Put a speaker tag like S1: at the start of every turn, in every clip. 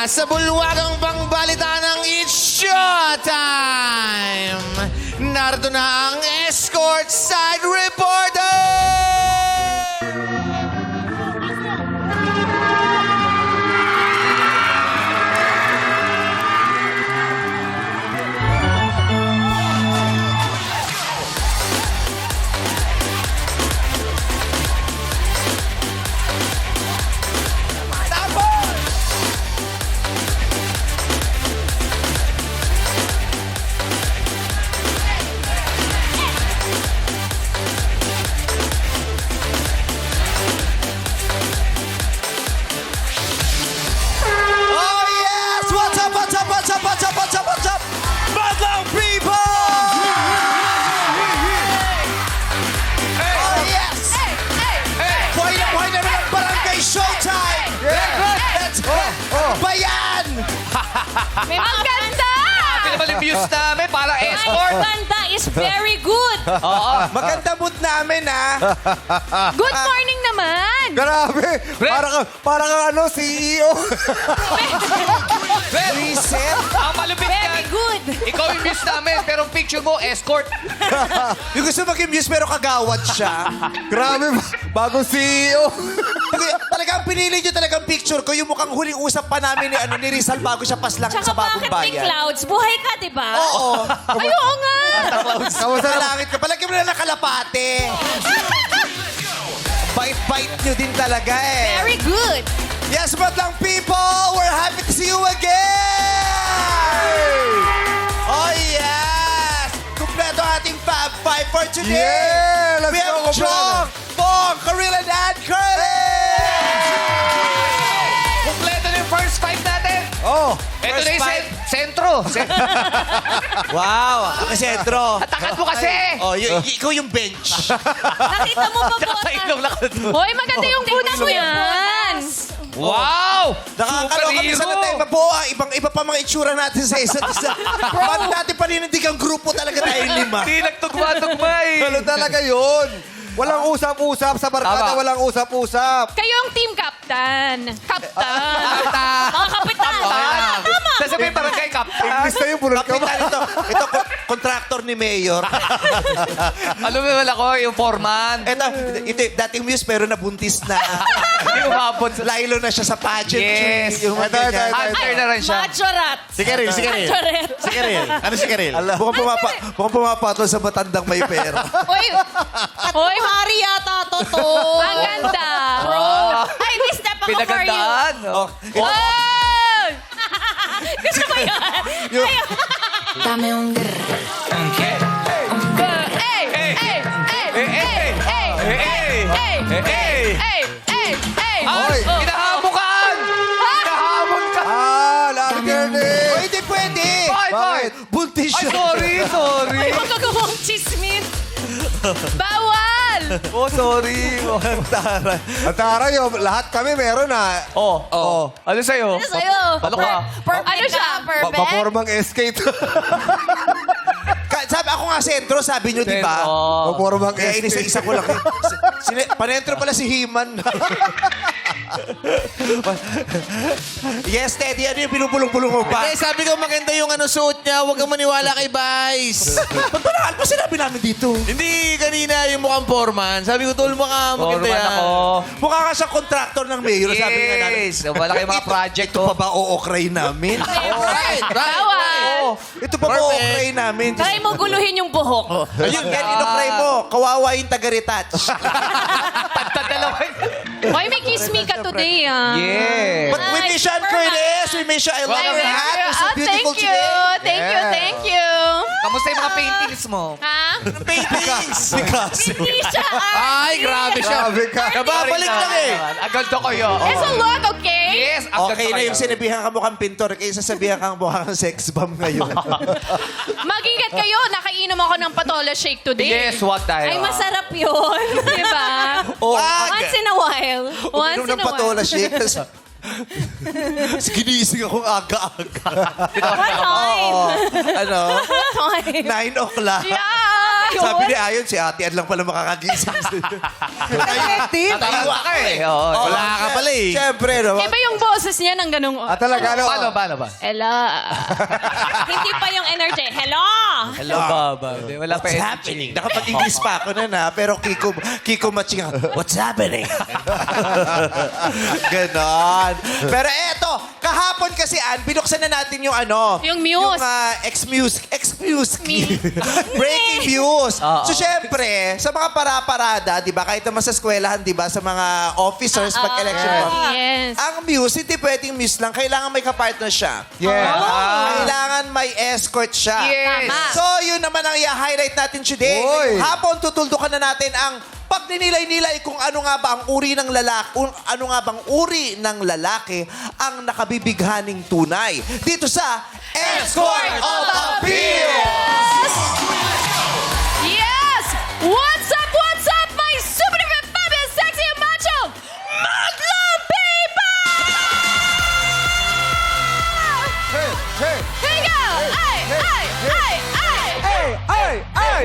S1: sa bulwagang pangbalita ng It's Showtime! Narito na ang Escort Side Reporter! Madlang people! Oh yes! Buhay na naman ang Barangay Showtime! Let's go! Bayan!
S2: May mga ganda!
S3: Naman yung views namin para escort.
S2: Ang ganda is very good.
S4: Maganda mood namin, ha?
S2: Good morning naman.
S5: Grabe! Parang ano, CEO.
S4: Reset.
S3: Ang malupit
S2: Very
S3: yan.
S2: good.
S3: Ikaw yung views namin, pero ang picture mo, escort.
S4: Yung gusto mag-muse pero kagawad siya.
S5: Grabe, bagong CEO.
S4: Talagang pinili nyo talagang picture ko. Yung mukhang huling usap pa namin ni Rizal bago siya paslangit
S2: Tsaka
S4: sa bagong
S2: bakit may
S4: bayan.
S2: clouds? Buhay ka, di ba?
S4: Oo.
S2: Ay, oo nga.
S5: Kamusta na?
S4: Malangit ka. Palagyan mo na ng kalapate. Bite-bite nyo din talaga eh.
S2: Very good.
S4: Yes, Madlang people! We're happy to see you again! Oh, yes! Kompleto ating Fab Five for today!
S5: Yeah! Let's
S4: We have
S5: go,
S4: Chong, Bong, Karila, and Curtis!
S3: Kompleto na yung first five natin.
S5: Oh,
S3: Ito
S4: First
S3: na yung
S4: five.
S3: sentro.
S4: Wow! Ang sentro.
S3: Takad mo kasi.
S4: Oh, ikaw yung bench.
S2: Nakita mo ba
S3: Nakainom lang
S2: botas?
S3: ako.
S2: Hoy, maganda yung botas mo yan.
S3: Wow!
S4: Nakakaloka kami sa natay mabuo. Iba pa mga itsura natin sa isa't isa. Paano natin paninindig ang grupo talaga tayong lima?
S3: Hindi nagtugma-tugma eh.
S5: ano talaga yun? Walang usap-usap sa barkada,
S3: Tama.
S5: walang usap-usap.
S2: Kayo ang team captain. Captain.
S3: Captain.
S2: Mga kapitan. Tama.
S3: Sasabihin barangay captain.
S5: English na yung bulol ka ba?
S4: Kapitan ito contractor ni Mayor.
S3: Alam mo wala ko, yung foreman.
S4: Ito, dating muse pero nabuntis na.
S3: Hindi umabot.
S4: Lailo na siya sa pageant.
S3: Yes.
S4: Yung
S5: Ito,
S4: ganyan.
S5: ito, ito.
S3: Hunter na rin siya.
S2: Machorat.
S1: Si Karil, si Karil.
S2: Machorat.
S1: Si Karil. Ano si Karil?
S4: Mukhang pumapatol sa matandang may pera.
S2: Hoy, Mari yata to. Ang ganda. Ay, may step ako for you.
S3: Pinagandaan. Oh.
S2: Hoy! Gusto mo yan?
S6: Dame un
S5: Hoy!
S3: Hinahamukan! Hinahamon ka!
S5: Lalo Kernie.
S4: Oh, hindi pwede.
S3: Bakit?
S4: Buntis
S3: Ay,
S4: siya.
S3: sorry.
S2: Ay, magagawang chismis. Bawal!
S3: Oh, sorry.
S5: At taray, lahat kami meron na.
S3: Oh. Ano sa'yo?
S2: Ano sa'yo?
S3: Ano ka?
S2: Ano siya? Perfect?
S5: Papormang skate.
S4: Sabi ako nga sentro, sabi nyo, di ba?
S3: Sentro.
S5: Papormang
S4: Kaya
S5: skate.
S4: inisa-isa ko lang. Panentro pala si Himan. Yes, Teddy. Ano yung pinupulong-pulong mo pa?
S1: Hindi, sabi ko maganda yung suot niya. Huwag kang maniwala kay Vice.
S4: Ba't ba nakal pa sinabi namin dito?
S1: Hindi, kanina yung mukhang foreman. Sabi ko, tol, maganda
S3: Foreman
S1: yan.
S3: ako.
S4: Mukha ka siyang contractor ng mayor. Sabi nga namin.
S3: Yes. Wala kayong mga project
S4: Ito
S3: ko.
S4: pa ba ookray namin?
S1: Right.
S2: Bawal!
S4: Ito pa ba
S1: Perfect.
S4: ookray namin?
S2: Try mo guluhin yung buhok.
S4: Ayun, yan inokray mo. Kawawa yung taga-retouch.
S3: Tagdalawa.
S2: Hoy, may kiss me ka today, ah.
S3: Yeah.
S4: But we miss Sean Curtis. We miss you. I love
S3: Welcome
S4: your
S3: back.
S4: hat. You're so
S2: Oh,
S4: beautiful
S2: thank you.
S4: today.
S2: Thank you.
S3: Kamusta yung mga paintings mo?
S2: Ha?
S4: Paintings. Because.
S2: Hindi siya
S1: Ay, grabe siya.
S5: Grabe ka.
S1: Nababalik lang eh.
S3: Agad ko yun.
S2: It's a look, okay?
S3: Yes, agad
S4: Okay
S3: ko
S4: na
S3: kayo.
S4: yung sinabihan ka mukhang pintor kaysa sabihan kang mukhang sex bomb ngayon.
S2: Mag-ingat kayo. Nakainom ako ng patola shake today.
S3: Yes, what tayo?
S2: Ay, masarap yun. Diba? Once in a while. Once
S4: Uminom
S2: in
S4: ng
S2: a while.
S4: patola shake. Tapos ginising akong aga-aga.
S2: What time?
S4: Ano?
S2: What time?
S4: 9 o'clock.
S2: Yeah!
S4: Sabi ni Ayon, si Ate Ad lang pala makakagising.
S3: Natawa ka eh. Oo.
S4: Wala ka pala eh. Siyempre, no?
S2: Iba yung boses niya ng ganung...
S5: Talaga, ano?
S3: Paano ba?
S2: Hello. Hindi pa yung energy. Hello!
S3: Hello, Baba. Wala pa
S4: What's happening? Nakapag-English pa ako na pero Kiko Matching ako. What's happening? Ganon. Pero eto, kahapon kasi, Ann, binuksan na natin yung ano.
S2: Yung Muse.
S4: Yung Breaking News. So, syempre, sa mga para-parada, di ba, kahit naman sa eskwelahan, di ba, sa mga officers, pag-election.
S2: Yes.
S4: Ang Muse, hindi pwedeng Muse lang. Kailangan may kapartner siya.
S5: Yeah.
S4: Kailangan may escort siya.
S3: Yes.
S2: Tama.
S4: So, yun naman ang i-highlight natin today.
S5: Oy.
S4: Ngayong hapon, tutuldukan na natin ang pagninilay-nilay kung ano nga ba ang uri ng lalaki, ano nga bang uri ng lalaki ang nakabibighaning tunay. Dito sa Escort of Appeals!
S2: Yes! What's up, my super duper fabulous, sexy and macho, Madlang people!
S5: Hey, hey,
S2: Here we go! Ay!
S5: hey, ay, ay, ay.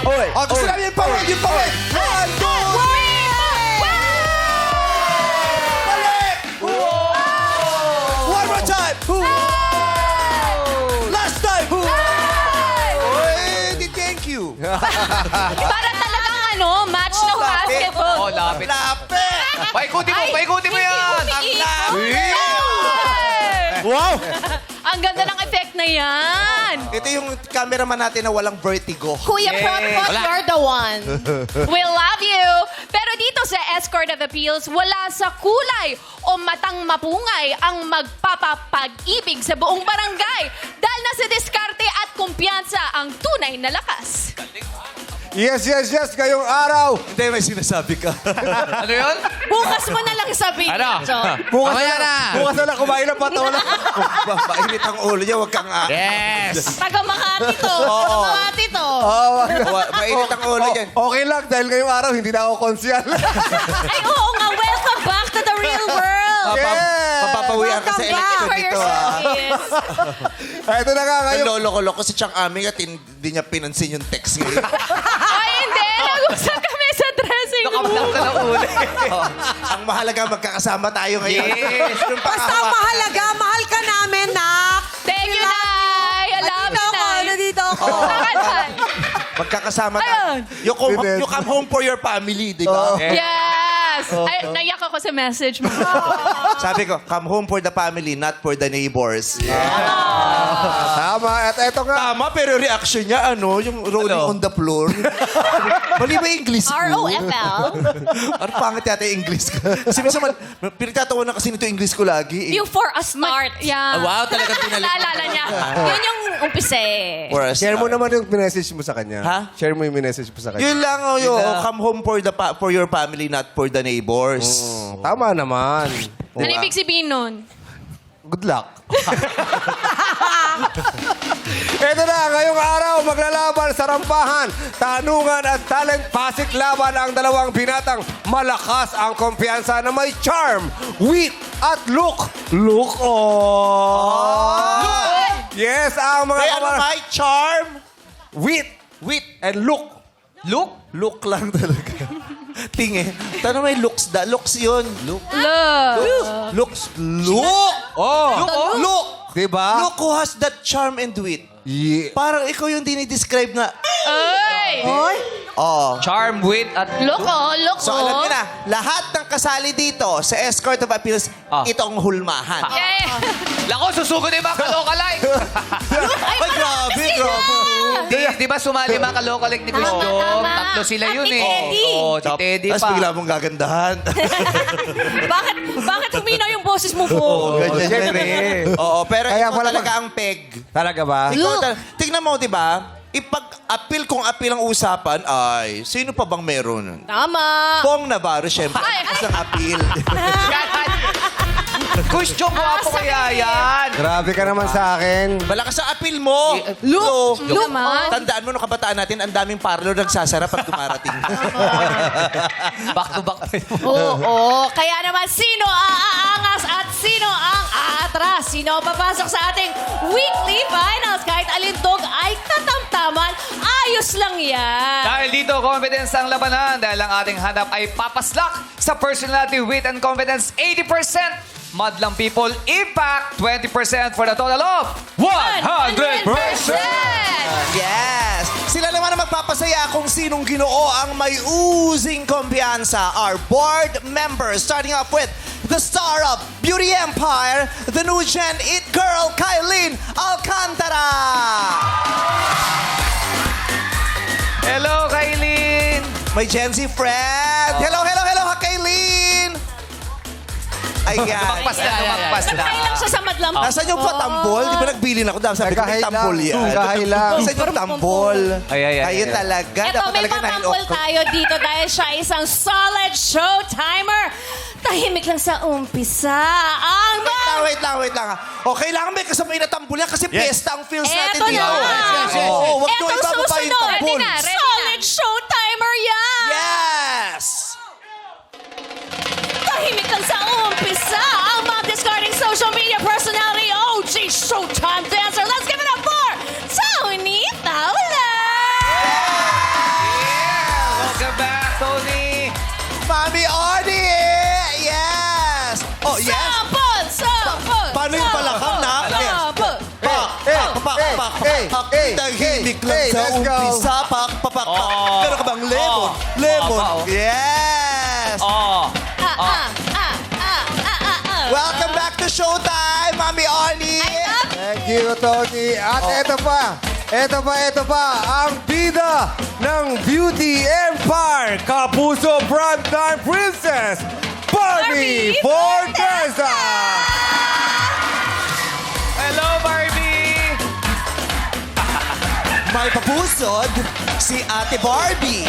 S5: Oy,
S4: Oh, gusto namin yung pawag, yung pawag! 1, 2, 3! Balik! One more time! Last time! Oy, thank you!
S2: Para talagang ano, match ng basketball.
S3: Oh, lapit.
S4: Lapit!
S3: Paikutin mo yan.
S4: Ang lapit!
S5: Wow!
S2: Ang ganda ng effect na yan.
S4: Ito yung cameraman natin na walang vertigo.
S2: Kuya Protpot,
S3: Wala.
S2: you're the one. We love you. Pero dito sa Escort of Appeals, wala sa kulay o matang mapungay ang magpapapag-ibig sa buong barangay. Dahil nasa diskarte at kumpiyansa ang tunay na lakas.
S5: Yes, yes, yes, ngayong araw.
S4: Hindi, may sinasabi ka.
S3: Ano yun?
S2: Bukas mo na lang sabihin.
S3: Ano?
S2: John.
S5: Bukas
S3: Mamaya
S5: na.
S3: na.
S5: Bukas na kumain ng patola.
S4: Mainit ang ulo niya, huwag kang
S3: Yes.
S2: Taga Makati to. Taga Makati to.
S4: Mainit ang ulo niya.
S5: Okay lang, dahil ngayong araw, hindi na ako konsyal.
S2: Ay, oo nga. Welcome back to the real world.
S5: Yeah.
S4: Mapapawian ka sa
S2: Welcome back
S4: election
S2: for
S4: nito,
S2: your
S4: ha?
S2: service.
S5: Ito na nga
S4: Ang
S5: ngayon.
S4: lolo-lolo ko si Chang Aming at hindi niya pinansin yung text ngayon.
S2: Ay, hindi. Nag-usap kami sa dressing room.
S3: Nakaplang ka ng uli.
S4: Ang mahalaga, magkakasama tayo ngayon.
S3: Yes.
S4: Yung
S7: Basta
S4: panghawa-
S7: mahalaga, mahal ka namin, nak.
S2: Thank you, Nay. I love you, Nay.
S7: Nandito ako.
S2: Saan, Nay?
S4: Magkakasama tayo.
S2: Ayun.
S4: You come home for your family, di ba?
S2: Yes! Ay, naiyak ako sa message mo.
S4: Sabi ko, come home for the family, not for the neighbors.
S5: Tama, at ito nga.
S4: Tama, pero reaction niya, yung rolling
S3: Ano?
S4: on the floor. Mali ba yung English ko?
S2: ROFL.
S4: Ano pangit yata yung English ko? Kasi minsan, pinagtatawa na kasi nito English ko lagi.
S2: Yung for a start. Yeah.
S4: Wow, talagang pinalik.
S2: Naalala niya. Yun yung umpisa eh.
S4: For us.
S5: Share mo naman yung message mo sa kanya.
S4: Ha?
S5: Share mo yung message mo sa kanya.
S4: Yun lang, come home for your family, not for the neighbors.
S5: Tama naman.
S2: Ano ibig sabihin nun?
S5: Good luck. Ito na, ngayong araw, maglalaban sa rampahan, tanungan at talent pasik laban ang dalawang binatang malakas ang kumpiyansa na may charm, wit at look. Look on! Yes, ang mga
S4: May ano may charm?
S5: wit and look.
S4: Look? Look lang talaga. Tingi. Tanong may looks da. Looks yun. Look.
S2: Love.
S4: Looks. Look!
S5: Oh,
S4: Look! Look!
S5: diba?
S4: Look who has that charm and wit.
S5: Yeah.
S4: Parang ikaw yung dinidescribe na,
S2: Ay!
S3: Charm, wit, at...
S2: Look
S4: so alam niyo na, lahat ng kasali dito sa Escort of Appeals, ito ang hulmahan.
S2: Yeah.
S3: Lako, susugod na yung mga kalokalike.
S4: Ay, grabe, grabe.
S3: Di ba sumali mga kalokalike ni Chris
S2: Tama,
S3: Jom?
S2: tama.
S3: Tatlo sila
S2: At
S3: yun
S2: ni
S3: eh.
S2: Teddy.
S3: Oo, si Teddy
S4: Tapos
S3: pa.
S4: bigla mong gagandahan.
S2: Bakit huminaw yung boses mo po?
S4: Ganyan
S5: Siyempre.
S4: yan. Oo, pero
S5: Kaya
S4: ikaw
S5: pala
S4: talaga ang peg.
S5: Talaga ba?
S4: Tignan mo, di ba? Ipag-appeal kung appeal ang usapan, ay, sino pa bang meron?
S2: Tama.
S4: Pong Navarro, syempre.
S2: Ay, ay.
S4: Isang appeal.
S3: Chris Jom, wapo kaya yan.
S5: Grabe ka naman sa akin.
S4: Malakas ang appeal mo.
S2: Look naman.
S4: Tandaan mo, no, kabataan natin, ang daming parlor nagsasara pag dumarating.
S3: Back to back.
S2: Oo. Kaya naman, sino ang aangas at sino ang aatras? Sino ang papasok sa ating weekly finals? Kahit alintog ay tatamta Ayos lang yan.
S3: Dahil dito, confidence ang labanan. Dahil ang ating hanap ay papaslak sa personality, wit, and confidence 80%. Madlang people, impact 20% for the total of 100%!
S4: Yes! Sila naman ang magpapasaya kung sinong ginoo ang may oozing kumpiyansa. Our board members, starting off with the star of Beauty Empire, the new gen It Girl, Kylene Alcantara!
S3: Hello, Kailin!
S4: May Gen Z friend! Hello, Kylene! Ayan.
S3: Lumagpas na.
S2: Nagkain lang siya sa madlam.
S4: Nasaan yung patambol? Di ba nagbilin ako? Sabi ko, may
S5: Nagkahay
S4: tambol
S5: lang.
S4: yan.
S5: Nagkahay lang.
S4: Nasaan yung tambol?
S3: Ay.
S4: Kayo talaga.
S2: Ito,
S4: Dapat
S2: may
S4: talaga 9
S2: patampol
S4: o'clock.
S2: tayo dito dahil siya isang solid show timer. Tahimik lang sa umpisa. Ang
S4: Wait lang. O, kailangan may kasabay na tambol yan kasi piyesta ang feels natin
S2: Eto
S4: dito.
S2: na.
S4: Oo, wag nyo
S2: Etong
S4: ibababa yung
S2: susunod.
S4: tambol.
S2: Ready na. Solid show timer yan.
S4: Yes!
S2: Tahimik lang sa umpisa. Ang mga discarding social media personality, OG Showtime dancer. Let's give it up for Tony Paula.
S3: Welcome back, Tony!
S4: Mami Oni! Yes! Oh, yes!
S2: Sampol.
S4: Paano yung palakang na?
S2: Sampol.
S4: Tahimik lang sa
S5: let's go.
S4: umpisa. Pak. Meron ka bang lemon? Lemon. Yes! Welcome back to Showtime, Mami Oni!
S5: Thank you, Tony. At ito pa, ang bida ng Beauty Empire, Kapuso Primetime Princess, Barbie Forteza!
S3: Hello, Barbie!
S4: May papusod si Ate Barbie.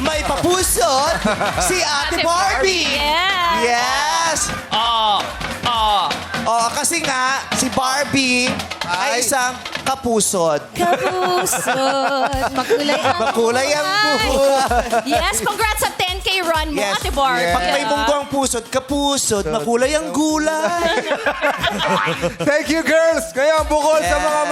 S4: May papusod si Ate Barbie. Yes! Oh, kasi nga, si Barbie ay isang kapusod.
S2: Kapusot.
S4: Makulay ang buhok.
S2: Yes, congrats sa 10K run mo,
S4: Yes.
S2: Ate Barbie.
S4: Pag may bunggo ang pusod, kapusod, makulay ang gulay.
S5: Thank you, girls! Ngayon, bukod sa
S4: Yeah.
S5: mga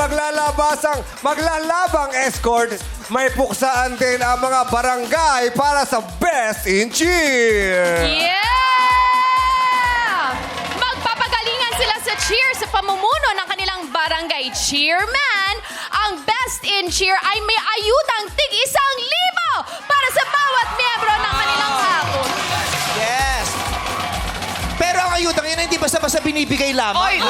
S5: maglalabang escort, may puksaan din ang mga barangay para sa Best in Cheer!
S2: Yeah! Magpapagalingan sila sa cheer sa pamumuno ng kanilang barangay chairman. Ang Best in Cheer ay may ayudang tig-1,000 para sa bawat miyembro ng kanilang hakot.
S4: Yes. Pero ang ayudang yun, hindi basta-basta binibigay lamang.
S3: Ay,
S2: Ay,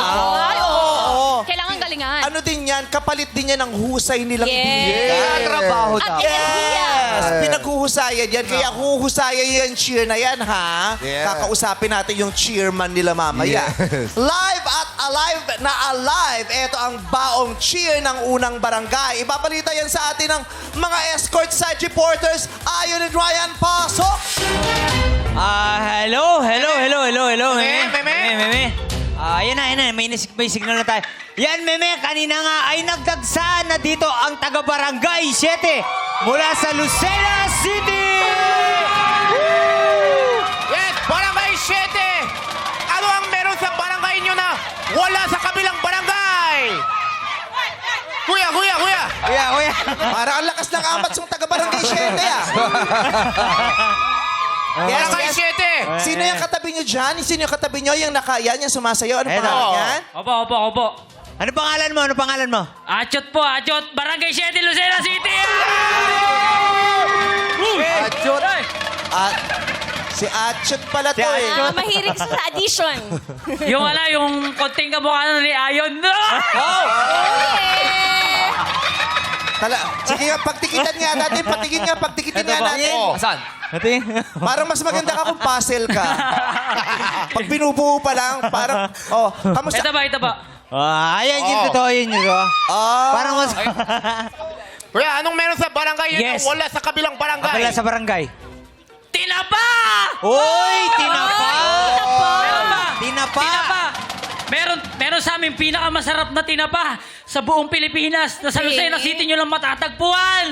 S2: oo.
S4: Oo.
S2: Kailangan galingan.
S4: Ano din yan, kapalit din yan ng husay nilang
S2: Yes.
S4: ibinigay.
S3: Trabaho
S2: At
S3: daw.
S2: enerhiya.
S4: Yes! Pinaghuhusayan yan. Kaya huhusayan yung cheer na yan, ha?
S5: Yeah.
S4: Kakausapin natin yung cheerman nila mamaya.
S5: Yes.
S4: Live at alive na alive. Ito ang baong cheer ng unang barangay. Ibabalita yan sa atin ng mga escort side reporters. Ayon and Ryan, pasok!
S8: Hello. Meme. Ayan na. May signal na tayo. Yan, Meme. Kanina nga ay nagdagsaan na dito ang taga-barangay 7 mula sa Lucena City!
S9: Yes, Barangay 7! Ano ang meron sa barangay nyo na wala sa kabilang barangay? Kuya!
S8: Kuya.
S4: Para ang lakas ng amat yung taga-barangay 7, ah.
S9: Barangay 7!
S4: Sino yung katabi nyo dyan? Sino yung katabi nyo? Yung nakayan, yung sumasayaw? Ano
S8: Eto.
S4: pangalan yan?
S10: Opo.
S8: Ano pangalan mo?
S10: Achot po, Achot. Barangay 7, Lucena City!
S5: Achot!
S4: At si Achot pala to, eh.
S2: Mahilig sa addition.
S10: yung konting kamukha ni Ayon. No!
S4: Sige nga, pagtikitan nga natin. Pagtikitin nga natin.
S3: Saan?
S4: Parang mas maganda ka kung puzzle ka. Pag binubuo pa lang, parang, kamusta?
S10: Ito ba?
S8: Ayan yung totoo yun. Parang mas...
S9: Kuya, anong meron sa barangay yun
S8: Yes.
S9: na wala sa kabilang barangay?
S8: Wala sa barangay.
S10: Tinapa!
S8: Uy, tinapa!
S10: Tinapa! Meron sa amin pinakamasarap na tinapa sa buong Pilipinas na sa Lucena City nyo lang matatagpuan.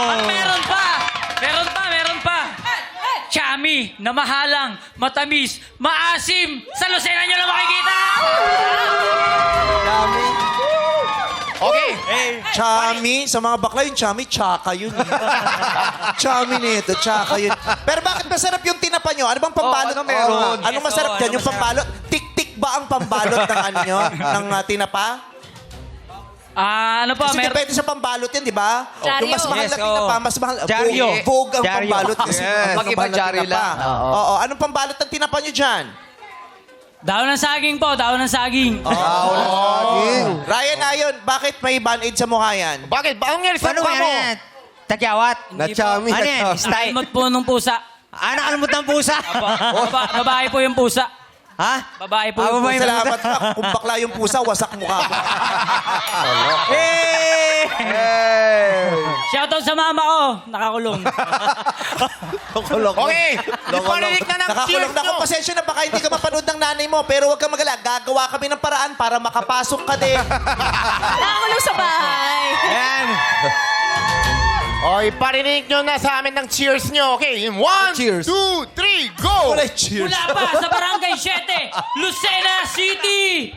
S10: At meron pa. Chami, na mahalang, matamis, maasim. Sa Lucena nyo lang makikita.
S9: Okay.
S4: Chami, sa mga bakla yung chami, tsaka yun. Chami nito, tsaka yun. Pero bakit masarap yung tinapa nyo? Ano bang pambalot?
S3: ano meron?
S4: Anong masarap dyan? Yung pambalot? Tik-tik ba ang pambalot ng ano nyo? Ng tinapa?
S10: Ano po,
S4: Kasi
S10: meron...
S4: depende sa pambalot yan, di ba?
S2: Jaryo.
S4: Yung mas mahal na
S8: Yes,
S4: tinapa,
S8: oo.
S4: mas mahal.
S8: Jaryo.
S4: Vogue ang
S8: Jaryo.
S4: pambalot. Kasi mas
S3: Mag-iba
S4: mahal na
S3: jaryo
S4: tinapa.
S3: lang.
S4: Oo. Anong pambalot ng tinapa nyo dyan?
S10: Daon ng saging po, daon ng saging.
S4: Ryan, ayon, bakit may band-aid sa mukha yan?
S9: Bakit? Ba ang nangyari sa
S8: Paano
S9: mukha mo?
S8: yan? Tagyawat.
S5: Na chami.
S8: Ano yan? Style?
S10: Almot po nung pusa.
S8: Nakalmot ng pusa.
S10: Babae po yung pusa.
S8: Ha?
S10: Babae po
S8: Ah,
S10: yung
S8: babae.
S10: pusa.
S4: Salamat ka. Kung bakla yung pusa, wasak mukha mo.
S8: Eh!
S10: Shoutout sa mama ko. Nakakulong.
S9: Okay. Iparinig na ng cheers
S4: Nakakulong na ako.
S9: nyo.
S4: Pasensya na, baka hindi ka mapanood ng nanay mo. Pero huwag kang magala. Gagawa kami ng paraan para makapasok ka din.
S2: Nakakulong sa bahay.
S8: Yan.
S9: O, iparinig nyo na sa amin ng cheers nyo. Okay, in 1,
S4: Cheers.
S9: 2, 3, go!
S4: Wala cheers.
S10: Mula pa sa Barangay 7, Lucena City.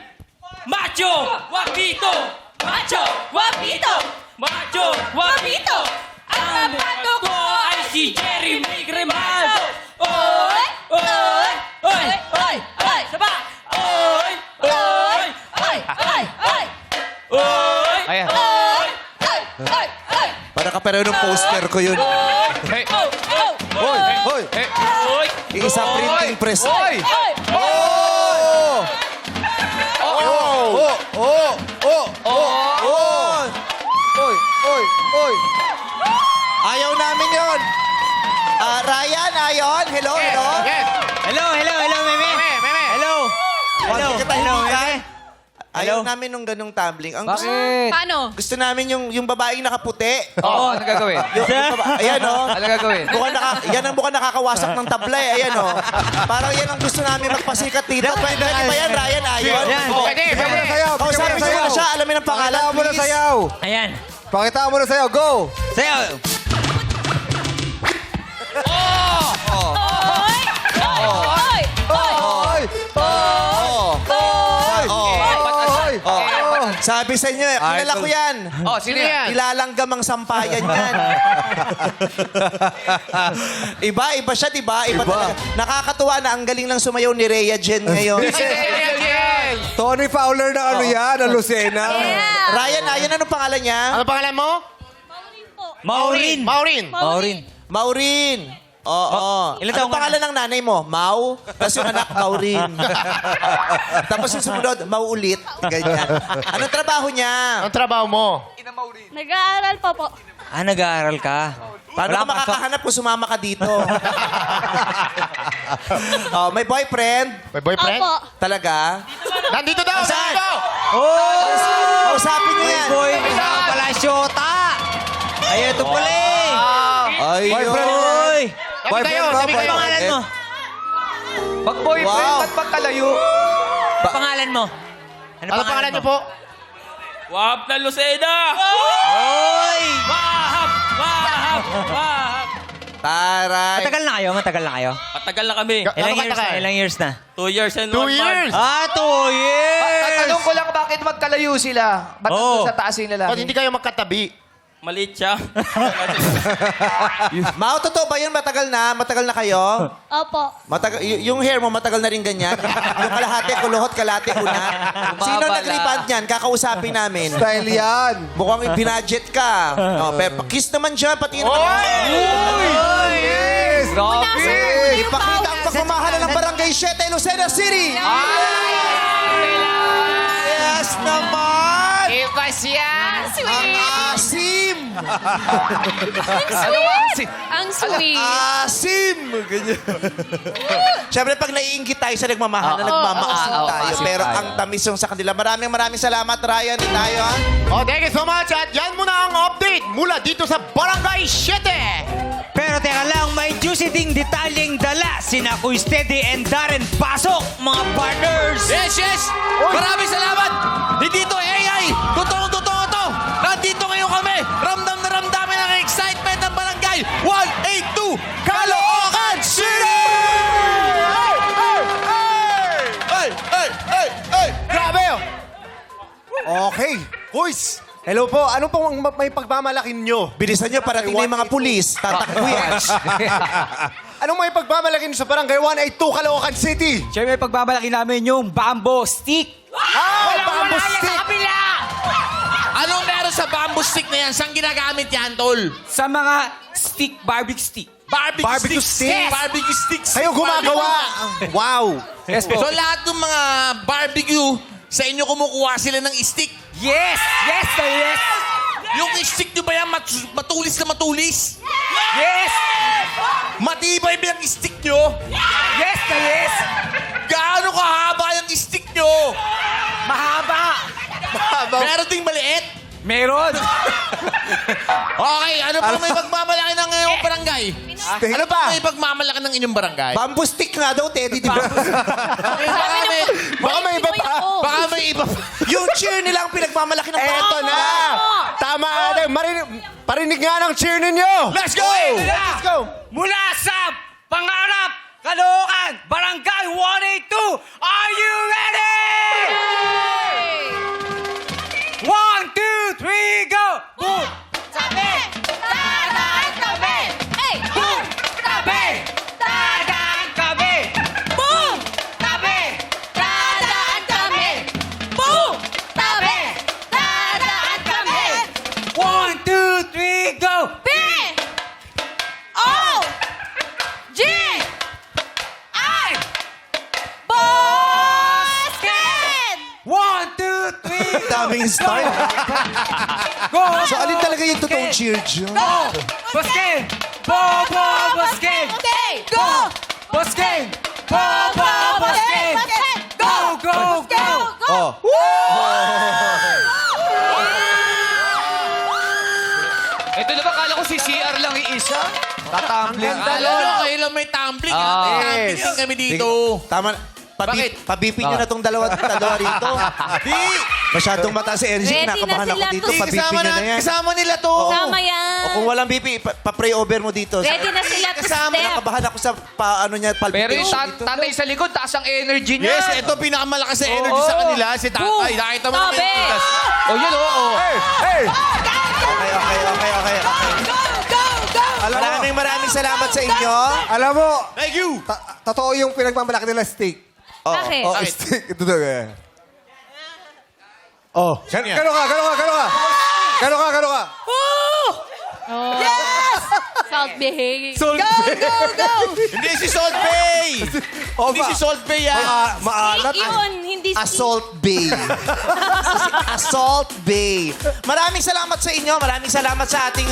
S10: Macho, Wapito. Macho, Wapito. Macho, Wapito. Ang bato ko ay si Jerry May Grimaldo. Oy, oy, oy, oy, oy. Saba. Oy, oy, oy, oy, oy. Oy,
S3: Ayan.
S10: oy, oy, oy, oy.
S4: Para ka pero nung poster ko yun.
S3: Hey.
S10: Oh, oh,
S4: Hoy, hoy.
S3: Hey.
S10: oy.
S4: Isa printing press.
S3: Oy!
S10: Oy,
S4: Oh! Oh! Oh! Oh! Oh! Oy! Oy! Oy! Ayaw namin yun. Ryan, ayon. Hello, hello.
S9: Yes.
S8: Hello, hello, hello, meme.
S9: Meme.
S8: Hello.
S4: Huwag
S8: Hello,
S4: kita
S8: hello,
S4: hiligan.
S8: meme.
S4: Ayaw
S8: Hello?
S4: namin nung ganung tumbling. Ang gusto,
S3: Bakit?
S2: Paano?
S4: gusto namin yung babaeng nakaputi.
S3: Oo, ano gagawin?
S4: Ayan, oh.
S3: Ano gagawin?
S4: Yan ang mukhang nakakawasak ng tablay. Ayan, oh. Parang yan ang gusto namin magpasikat dito. Pwede ba yan, Ryan? Ayon.
S8: Yan.
S9: Pwede, pwede.
S5: Sayaw.
S4: Kausapin ko na siya. Alamin ang pangalan,
S5: Pakita mo na
S4: please.
S5: sayaw.
S10: Ayan.
S5: Pakita mo na sayaw. Go!
S8: Sayaw.
S2: Oy! Oy! Oy!
S5: Oy!
S4: Oh.
S5: Oy! Oy!
S4: Sabi sa inyo, kilala ko yan.
S3: Oh, sino yan?
S4: Nilalanggam ang sampayan yan. Iba siya, diba? Iba talaga. Nakakatuwa na ang galing ng sumayaw ni Rhea Jen ngayon.
S5: Tony Fowler na ano yan, ang Lucena.
S2: Yeah!
S4: Ryan, ayan, anong pangalan niya?
S9: Ano pangalan mo?
S8: Maurin.
S9: Maurin.
S8: Maurin.
S4: Maureen. Oo.
S8: Ilan
S4: Anong
S8: taong ka
S4: pangalan ng nanay mo? Mau? Tapos yung anak, Maureen. Tapos yung sumunod, Mauulit. Ganyan. Anong trabaho niya?
S9: Ang trabaho mo?
S2: Nag-aaral pa po.
S8: Nag-aaral ka.
S4: Paano ka makakahanap kung sumama ka dito? Oh, may boyfriend?
S9: May boyfriend?
S2: Opo.
S4: Talaga?
S9: Nandito daw!
S4: Saan?
S9: Nandito!
S8: Oh!
S4: Kausapin niyo yan.
S8: Boy, kasama pala syota. Ay, ito pala eh.
S4: Ayun.
S8: Boy.
S9: Sabi kayo, sabi
S8: Ano
S9: kayo.
S8: pangalan mo?
S3: Pag boyfriend,
S4: Wow.
S3: ba't magkalayo?
S8: Pangalan mo?
S9: Ano pangalan niyo po?
S10: Wahab na Lucena!
S8: Oy!
S10: Wahab! Wahab! Wahab!
S4: Taray.
S8: Matagal na kayo? Matagal na kayo?
S10: Matagal na kami.
S8: Ilang years na?
S10: 2 years and
S9: 2
S10: 1
S9: years!
S8: Ah, 2 years!
S3: Tatanong ko lang bakit magkalayo sila? Ba't
S8: Oo.
S3: nandun sa taas yung lalaki?
S9: Ba't hindi kayo magkatabi?
S10: Maliit siya.
S4: Mau, totoo ba yun? Matagal na kayo?
S2: Opo.
S4: Matagal, yung hair mo matagal na rin ganyan? Yung kalahati, kuluhot, kalahati, una. Sino
S3: Bumabala.
S4: nag-repant yan? Kakausapin namin.
S5: Style yan.
S4: Mukhang binudget ka. Oh, pero kiss naman siya, pati naman.
S5: Yes!
S3: Grabe!
S4: Ipakita ang pagmamahala ng Barangay 7, Lucena City! Yes naman!
S3: Iba siya!
S4: Ang
S2: Sweet!
S4: asim!
S3: Ano ba kasi?
S2: Ang sweet.
S4: Asim! Ganyan. Siyempre, pag naiingit tayo sa nagmamahal, nagmamaasim tayo.
S3: asim
S4: Pero
S3: tayo.
S4: ang tamis yung sa kanila. Maraming salamat, Ryan. Di tayo, ha?
S9: Oh, thank you so much. At yan muna ang update mula dito sa Barangay 7.
S8: Pero teka lang, may juicy ding detalyeng dala sina Kuy Steady and Darren Pasok, mga partners!
S1: Yes, yes! Maraming salamat! Hindi to AI! Totoong-totoo to! Nandito ngayon kami! Ramdam na ramdamin ang excitement ng Barangay 182 Caloocan City! Hey! Hey! Hey! Hey! Hey! Hey! Grabe!
S4: Okay. Boys,
S5: Hello po, ano pong may pagmamalakin nyo?
S4: Bilisan nyo, parating na yung mga pulis. Tatakbuyan.
S5: Anong may pagmamalakin sa Barangay 182, Caloocan City?
S8: Siyempre, may pagbabalaki namin yung bamboo stick.
S5: Bamboo stick!
S1: Anong meron sa bamboo stick na yan? Saan ginagamit yan, tol?
S8: Sa mga stick, barbecue stick.
S1: Barbecue
S5: stick?
S1: sticks. Barbecue sticks.
S5: Kayo gumagawa! Wow!
S8: Yes po.
S1: So lahat ng mga barbecue, sa inyo kumukuha sila ng stick.
S8: Yes! Yes, sir, yes!
S1: Yung stick nyo ba yan matulis na matulis?
S8: Yes!
S1: Matibay ba yung stick nyo?
S8: Yes, sir, yes!
S1: Gaano kahaba yung stick nyo?
S8: Mahaba!
S1: Meron ding maliit?
S8: Meron!
S1: Okay, ano pa may pagmamalaki ng inyong barangay? Ano pa may pagmamalaki ng inyong barangay?
S4: Bamboo stick nga daw, Teddy, di ba?
S1: Baka may iba pa. Baka may iba pa.
S4: Yung cheer nila ang pinagmamalaki ng
S5: Eto na! Tama, ate. Parinig nga ng cheer ninyo!
S1: Let's go!
S5: Let's go!
S8: Mula sa Pangarap, Caloocan, Barangay 182, are you ready? 1, 2, 3, go! Boom!
S2: Tabi! Dadaan kami! Hey!
S8: Boom! Tabi! Dadaan kami!
S2: Boom!
S8: Tabi!
S2: Dadaan kami! Boom! Tabi! Dadaan kami!
S8: 1, 2, 3, go!
S2: B! O! G! I! Boston!
S8: 1, 2, 3,
S4: Daming start.
S8: go!
S4: So, alin talaga yung totoong cheer dyan?
S8: Go! Basket! Bobo Basket!
S2: Okay! Go!
S8: Basket! Bobo Basket! Go, go, go!
S4: Oh.
S3: Ito na ba, kala ko si CR lang yung isa? Tatambling.
S1: Alam nyo, kayo lang may tumbling. Tumbling din kami dito.
S4: Tama.
S1: Bakit?
S4: Pabipin nyo na tong dalawa rito. Di! Masyadong mataas si energy.
S2: Ready na
S4: Kinakabahan ako
S2: sila
S4: dito.
S2: to.
S4: Pabipin nyo na yan.
S1: Kasama nila to.
S4: Oo.
S2: Kasama yan.
S4: O kung walang BP, pa-pray over mo dito.
S2: Ready na sila to
S4: Kasama,
S2: step.
S4: nakabahan ako sa ano niya,
S3: Pero yung
S4: palpitation dito.
S3: tatay sa likod, taas ang energy niya.
S1: Yes, ito pinakamalakas sa energy sa kanila. Si tatay. Nakita mo naman
S2: Tabi!
S1: yung titas.
S3: Oh, yun, oo.
S5: Hey! Hey!
S4: Okay. Maraming salamat sa inyo.
S5: Alam mo,
S1: Thank you.
S5: totoo yung pinagmamalaki nila steak.
S2: Bakit?
S5: Oh,
S1: Bakit?
S5: steak. Ito daw eh. Oh. Gano'n ka.
S2: Salt Bay.
S5: Salt
S1: Hindi si Salt Bay.
S5: Oh,
S1: Hindi si Salt Bay yan.
S5: Maalat.
S2: Yun, hindi
S4: Assault Bay. Assault Bay. Maraming salamat sa inyo. Maraming salamat sa ating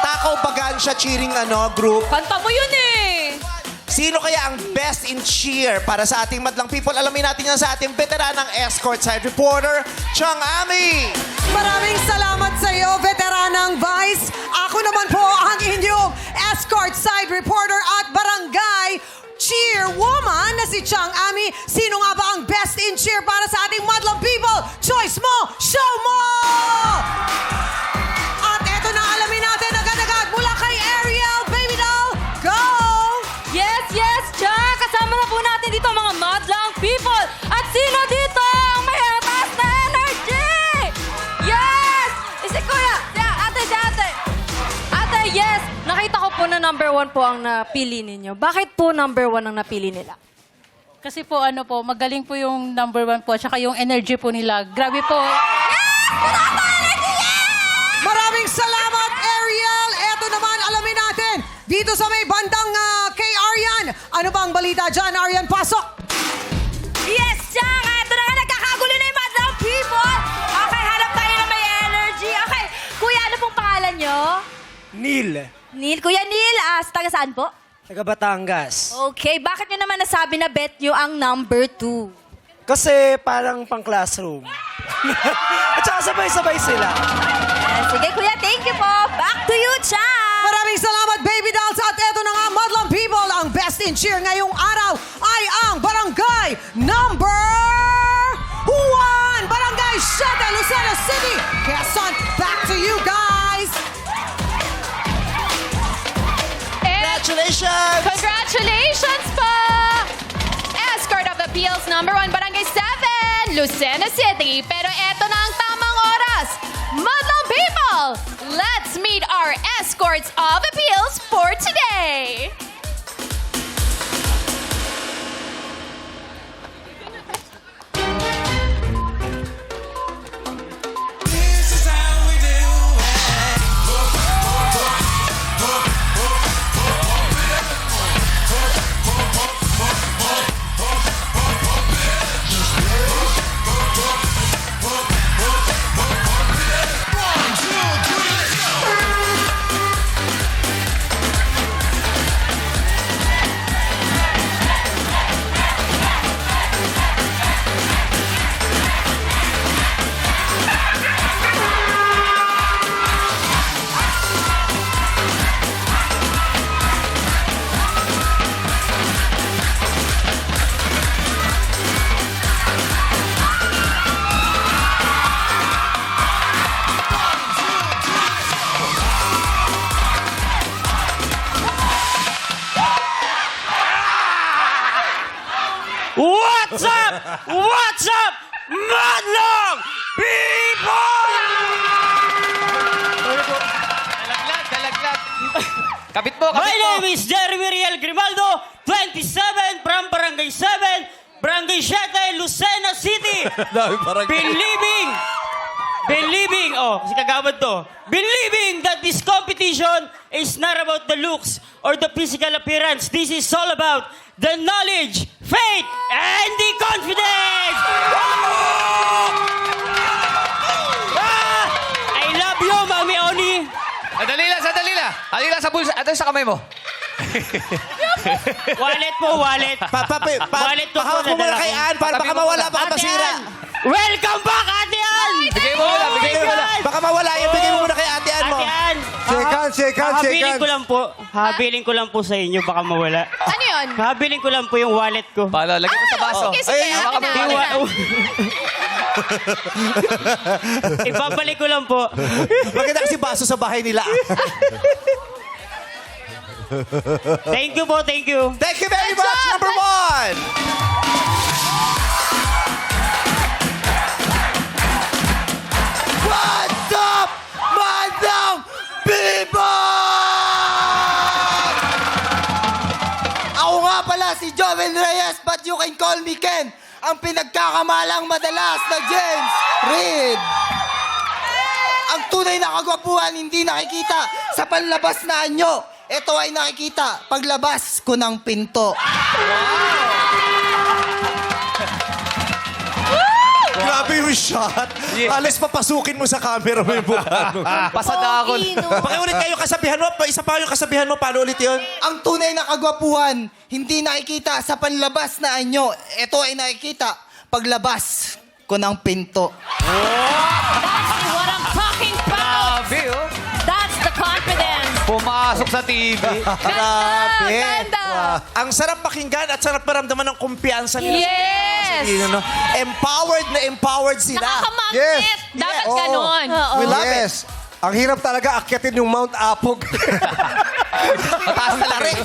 S4: Takaw Bagansya cheering group.
S2: Kanta mo yun eh.
S4: Sino kaya ang best in cheer para sa ating madlang people? Alamin natin yan sa ating veteranang escort side reporter, Chang Ami.
S7: Maraming salamat sa iyo, veteranang Vice. Ako naman po ang inyong escort side reporter at barangay cheerwoman na si Chang Ami. Sino nga ba ang best in cheer para sa ating madlang people? Choice mo, show mo! At eto na, alamin natin agad-agad mula kay Ariel, Baby Doll, go!
S2: Yes, Chang! Kasama na po natin dito mga madlang people. At sino dito ang may taas na energy? Yes! Si Kuya, Ate, yes! Nakita ko po na number 1 po ang napili ninyo. Bakit po number 1 ang napili nila?
S11: Kasi po magaling po yung number 1 po, tsaka yung energy po nila. Grabe po.
S7: Maraming salamat, Ariel. Eto naman, alamin natin. Dito sa may bandang kay Arian. Ano ba ang balita dyan, Arian? Pasok!
S2: Yes, Chang! Ito na nga, nagkakagulo na yung madlang people. Okay, hanap tayo na may energy. Okay, Kuya, ano pong pangalan nyo?
S8: Neil,
S2: Kuya Neil, taga saan po?
S8: taga Batangas.
S2: Okay, bakit nyo naman nasabi na bet nyo ang number 2?
S8: Kasi parang pang classroom. At saka sabay-sabay sila.
S2: Sige, Kuya, thank you po. Back to you, Chang!
S7: Maraming salamat, Baby Dolls. At eto na nga, madlang people, ang best in cheer ngayong araw ay ang barangay number 1! Barangay 7, Lucena City. Quezon, back to you guys.
S4: Congratulations!
S2: Congratulations po! Escort of the Appeals number 1, Barangay 7, Lucena City. Pero eto na ang tamang oras. all, let's meet our escorts of appeals for today.
S8: What's up? What's up, Madlong people?
S3: Dalaglag. Kapit mo,
S8: My
S3: kapit mo.
S8: name is Jeremy Riel Grimaldo, 27 from Barangay 7, Barangay 7, Lucena City. Believing, kasi kagawad to. Believing that this competition is not about the looks or the physical appearance. This is all about the knowledge, faith, and the confidence. I love you, Mami Oni.
S3: Sandali lang. Halika sa bulsa. Ito sa kamay mo.
S8: Wallet po, wallet. Wallet ko po
S4: Pakawak mo muna kay Ann para baka mawala, baka
S8: Ate
S4: masira.
S8: Ann! Welcome back, Ate Ann!
S3: Bigay mo muna.
S4: Baka mawala yan, bigay mo muna kay Ate Ann mo.
S8: Ate Ann!
S5: Shake hands.
S8: Habiling ko lang po sa inyo, baka mawala.
S2: Ano yun?
S8: Habiling ko lang po yung wallet ko.
S3: Pala, lagyan mo sa baso.
S2: Okay, sige.
S4: Ay,
S2: akin na, akin na.
S8: Ibabalik ko lang po.
S4: Maganda kasi baso sa bahay nila.
S8: Thank you po, thank you.
S4: Thank you very much, number one! What's up, Madam people?
S12: Ako nga pala si Joven Reyes, but you can call me Ken. Ang pinagkakamalang madalas na James Reid. Ang tunay na kagwapuhan hindi nakikita sa panlabas na anyo. Ito ay nakikita paglabas ko ng pinto.
S4: Grabe yung shot. Alas papasukin mo sa camera mo yung mukha.
S3: Pasada ako.
S4: Pakiulit kayo kasabihan mo. Isa pa yung kasabihan mo. Paano ulit yun?
S12: Ang tunay na kagwapuhan hindi nakikita sa panlabas na anyo. Ito ay nakikita paglabas ko ng pinto.
S2: That's what I'm talking about.
S3: Grabe, oh.
S2: That's the confidence.
S3: Pumasok sa TV.
S4: Grabe.
S2: Ganda.
S4: Ang sarap pakinggan at sarap maramdaman ng kumpiyansa nila.
S2: Yes.
S4: No? Empowered na empowered sila.
S2: Nakakamagnet.
S5: Yes.
S2: Dapat
S4: Oo.
S2: ganon.
S4: We love it.
S5: Yes. Ang hirap talaga akyatin yung Mount Apog.
S4: Mataas na larik.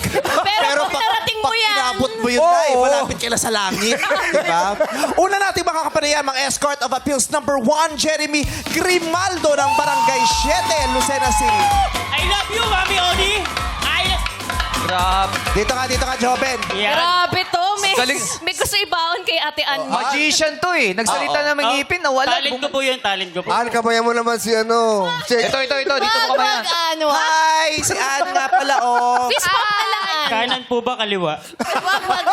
S2: Pero kung narating mo yan.
S4: Inabot mo yun,
S5: Oo.
S4: Day. Malapit ka na sa langit. Diba? Una natin makakapanayam ang Escort of Appeals number 1, Jeremy Grimaldo ng Barangay 7, Lucena City.
S8: I love you, Mami Oni.
S3: Grabe.
S4: Dito ka, Joven.
S8: Yan.
S2: Grabe to.
S3: Galing.
S2: May gusto ibaon kay Ate Ann.
S3: Magician to eh. Nagsalita na may ngipin, nawala.
S8: Talent ko po yun, talent ko po.
S5: Ann, kabayan mo naman si ano.
S3: Ito. Dito mo kamayan.
S2: Ano?
S4: Hi! Si Ann nga pala, oh.
S2: Fist bump na lang.
S8: Kanan po ba, kaliwa?
S2: Wag.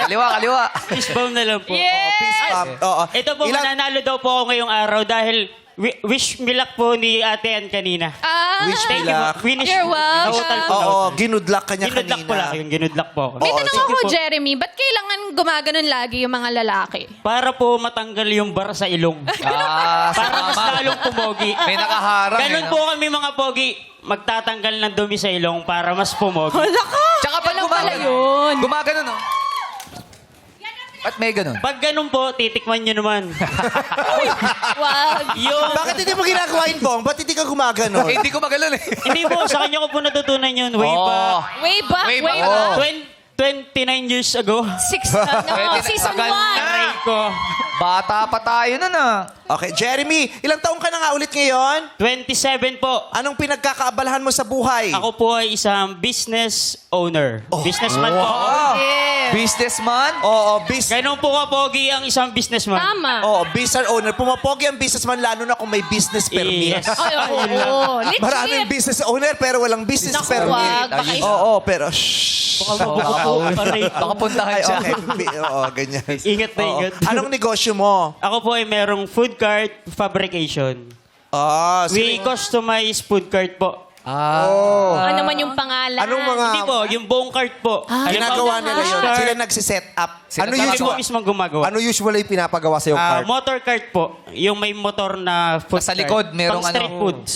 S3: Kaliwa.
S8: Fist bump na lang po.
S2: Yes.
S4: Oo.
S8: Ito po, mananalo daw po ako ngayong araw dahil wish me luck po ni Ate Ann kanina.
S4: Wish me
S8: Thank you
S4: luck.
S8: po.
S2: You're welcome.
S4: Oo, ginudlak ka niya
S8: Ginudlak po lang
S4: kanina.
S8: yun. Ginudlak po ako.
S2: May
S4: Oo,
S2: tanong
S8: sige
S2: ako,
S8: po.
S2: Jeremy. Ba't kailangan gumaganon lagi yung mga lalaki?
S8: Para po matanggal yung bara sa ilong. Para mas lalong pumogi.
S3: May nakaharang.
S8: Ganun po kami mga pogi. Magtatanggal ng dumi sa ilong para mas pumogi.
S2: Hala ka!
S3: Tsaka pag
S2: Alam pala
S3: gumagano.
S2: yun.
S3: Gumagano, no? At may ganun.
S8: Pag ganun po, titikman nyo naman.
S2: Wag.
S8: Yung,
S4: Bakit hindi mo ginagawa yun, Bong? Ba't hindi ka gumagano?
S3: Eh, hindi ko magalan eh.
S8: hindi po, sa kanya ko po natutunan yun. Way
S3: Oh.
S8: back.
S2: Way back.
S3: Way back.
S2: Way back.
S8: 29 years ago.
S2: Season 1.
S8: Aray ko.
S3: Bata pa tayo nun ah.
S4: Okay, Jeremy, ilang taong ka na nga ulit ngayon?
S8: 27 po.
S4: Anong pinagkakaabalahan mo sa buhay?
S8: Ako po ay isang business owner. Businessman po.
S3: Oh, businessman?
S4: Oo, business.
S8: Ganun po kapogi ang isang businessman.
S2: Tama.
S4: Oo, business owner. Pumapogi ang businessman lalo na kung may business permit.
S8: Yes.
S2: Ay, oo. Legit.
S4: Maraming business owner pero walang business
S2: Naku,
S4: permit.
S2: wag. Baka
S4: Oo, pero shh.
S3: Baka puntahan
S4: Ay,
S3: siya.
S4: okay. Oo, ganyan.
S8: Ingat na
S4: Oo.
S8: ingat.
S4: Anong negosyo mo?
S8: Ako po ay merong food cart fabrication.
S4: Ah,
S8: We customize food cart po.
S2: Ano naman yung pangalan?
S5: Anong mga...
S8: Hindi po, yung buong cart po.
S4: ginagawa nila yun.
S8: Start.
S4: Sila nagsiset up.
S5: Ano
S8: Kami
S5: usual-
S8: po mismo gumagawa.
S5: Ano usually pinapagawa sa yung cart?
S8: Motor cart po. Yung may motor na food
S3: Sa
S8: cart.
S3: likod, merong
S8: Pang street
S3: ano.
S8: foods.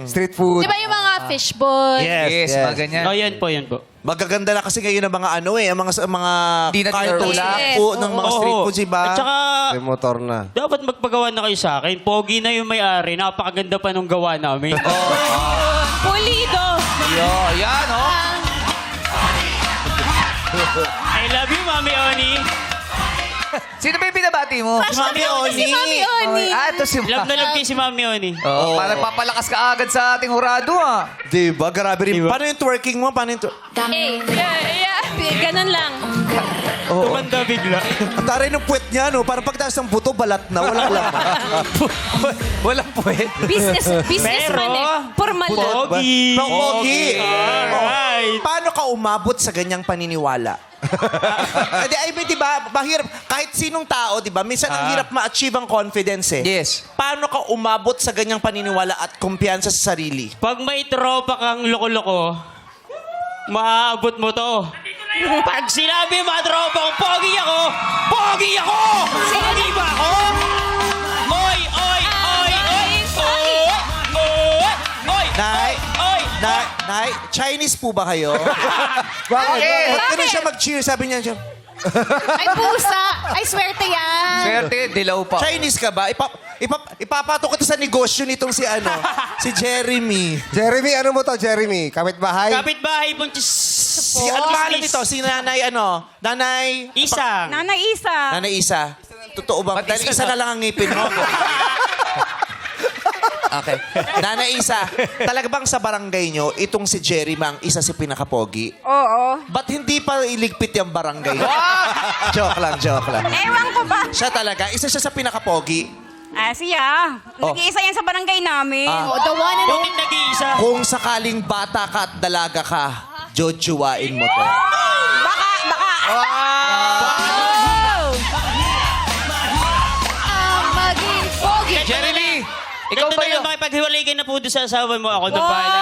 S5: Street food.
S2: Di ba yung mga fishball?
S3: Yes, mga ganyan.
S8: Oh, yan po, yan po.
S4: Magaganda na kasi ngayon ang mga ano eh, ang mga
S3: Di na tinutulak.
S4: ng mga street
S8: Oo.
S4: foods, diba?
S8: At saka,
S5: May motor na.
S8: dapat magpagawa na kayo sa akin. Pogi na yung may-ari. Napakaganda pa nung gawa namin.
S2: Pulido.
S3: Yo, yan, oh.
S8: I love you, Mami Oni.
S3: Sino ba yung binabati mo?
S2: Crush na
S4: Mami
S2: talaga si
S4: Oni.
S2: Mami Oni.
S3: Ah, ito si
S8: Love na love kayo si Mami Oni.
S3: Oh, parang papalakas ka agad sa ating hurado, ah.
S4: Diba? Grabe rin.
S8: Diba?
S4: Paano yung twerking mo? Paano yung
S2: Ganun lang.
S8: Tumanda bigla.
S4: Ang taray ng puwet niya, no? Parang pagtaas ng buto, balat na. Walang laman.
S3: Walang puwet.
S2: Businessman eh. Formal lang.
S8: Pogi.
S4: Pogi.
S8: Alright.
S4: Paano ka umabot sa ganyang paniniwala? I mean, diba, mahirap. Kahit sinong tao, diba, minsan ang hirap ma-achieve ang confidence eh.
S3: Yes.
S4: Paano ka umabot sa ganyang paniniwala at kumpiyansa sa sarili?
S8: Pag may tropa kang loko-loko, maaabot mo to. Pag sinabi mga tropa kong pogi ako! Pogi ako! Pogi ba ako? Oy! Oy! Oy! Oy! Oy! Oy! Oy!
S4: Nay,
S8: Oy!
S4: Nay, Chinese po ba kayo?
S3: Bakit?
S4: Ba't ganun siya mag-cheer? Sabi niya,
S2: Ay, pusa. Ay, swerte yan.
S3: Swerte, dilaw pa.
S4: Chinese ka ba? Ipapatok kita sa negosyo nitong si Jeremy.
S5: Jeremy, ano mo to, Jeremy? Kapit-bahay?
S8: Kapit-bahay pong
S4: Si ano pangalan nito? Si Nanay Nanay...
S8: Isang.
S7: Nanay Isa.
S4: Nanay Isa. Totoo ba? Dahil isa na lang ang ngipin mo. Okay. Nanay Isa, talaga bang sa barangay nyo, itong si Jeremy ang isa si pinakapogi?
S7: Oo.
S4: Ba't hindi pa iligpit yung barangay? Joke lang.
S7: Ewan ko ba?
S4: Siya talaga, isa siya sa pinakapogi.
S7: Siya.
S4: Oh.
S7: Nag-iisa yan sa barangay namin.
S2: Oh, the one and
S8: Bakit nag-iisa?
S4: Kung sakaling bata ka at dalaga ka, jojowain mo to.
S2: maging pogi.
S3: Jeremy, ikaw ba yung...
S8: Makipaghiwalay ka na po doon sa asawa mo. Ako na bahala.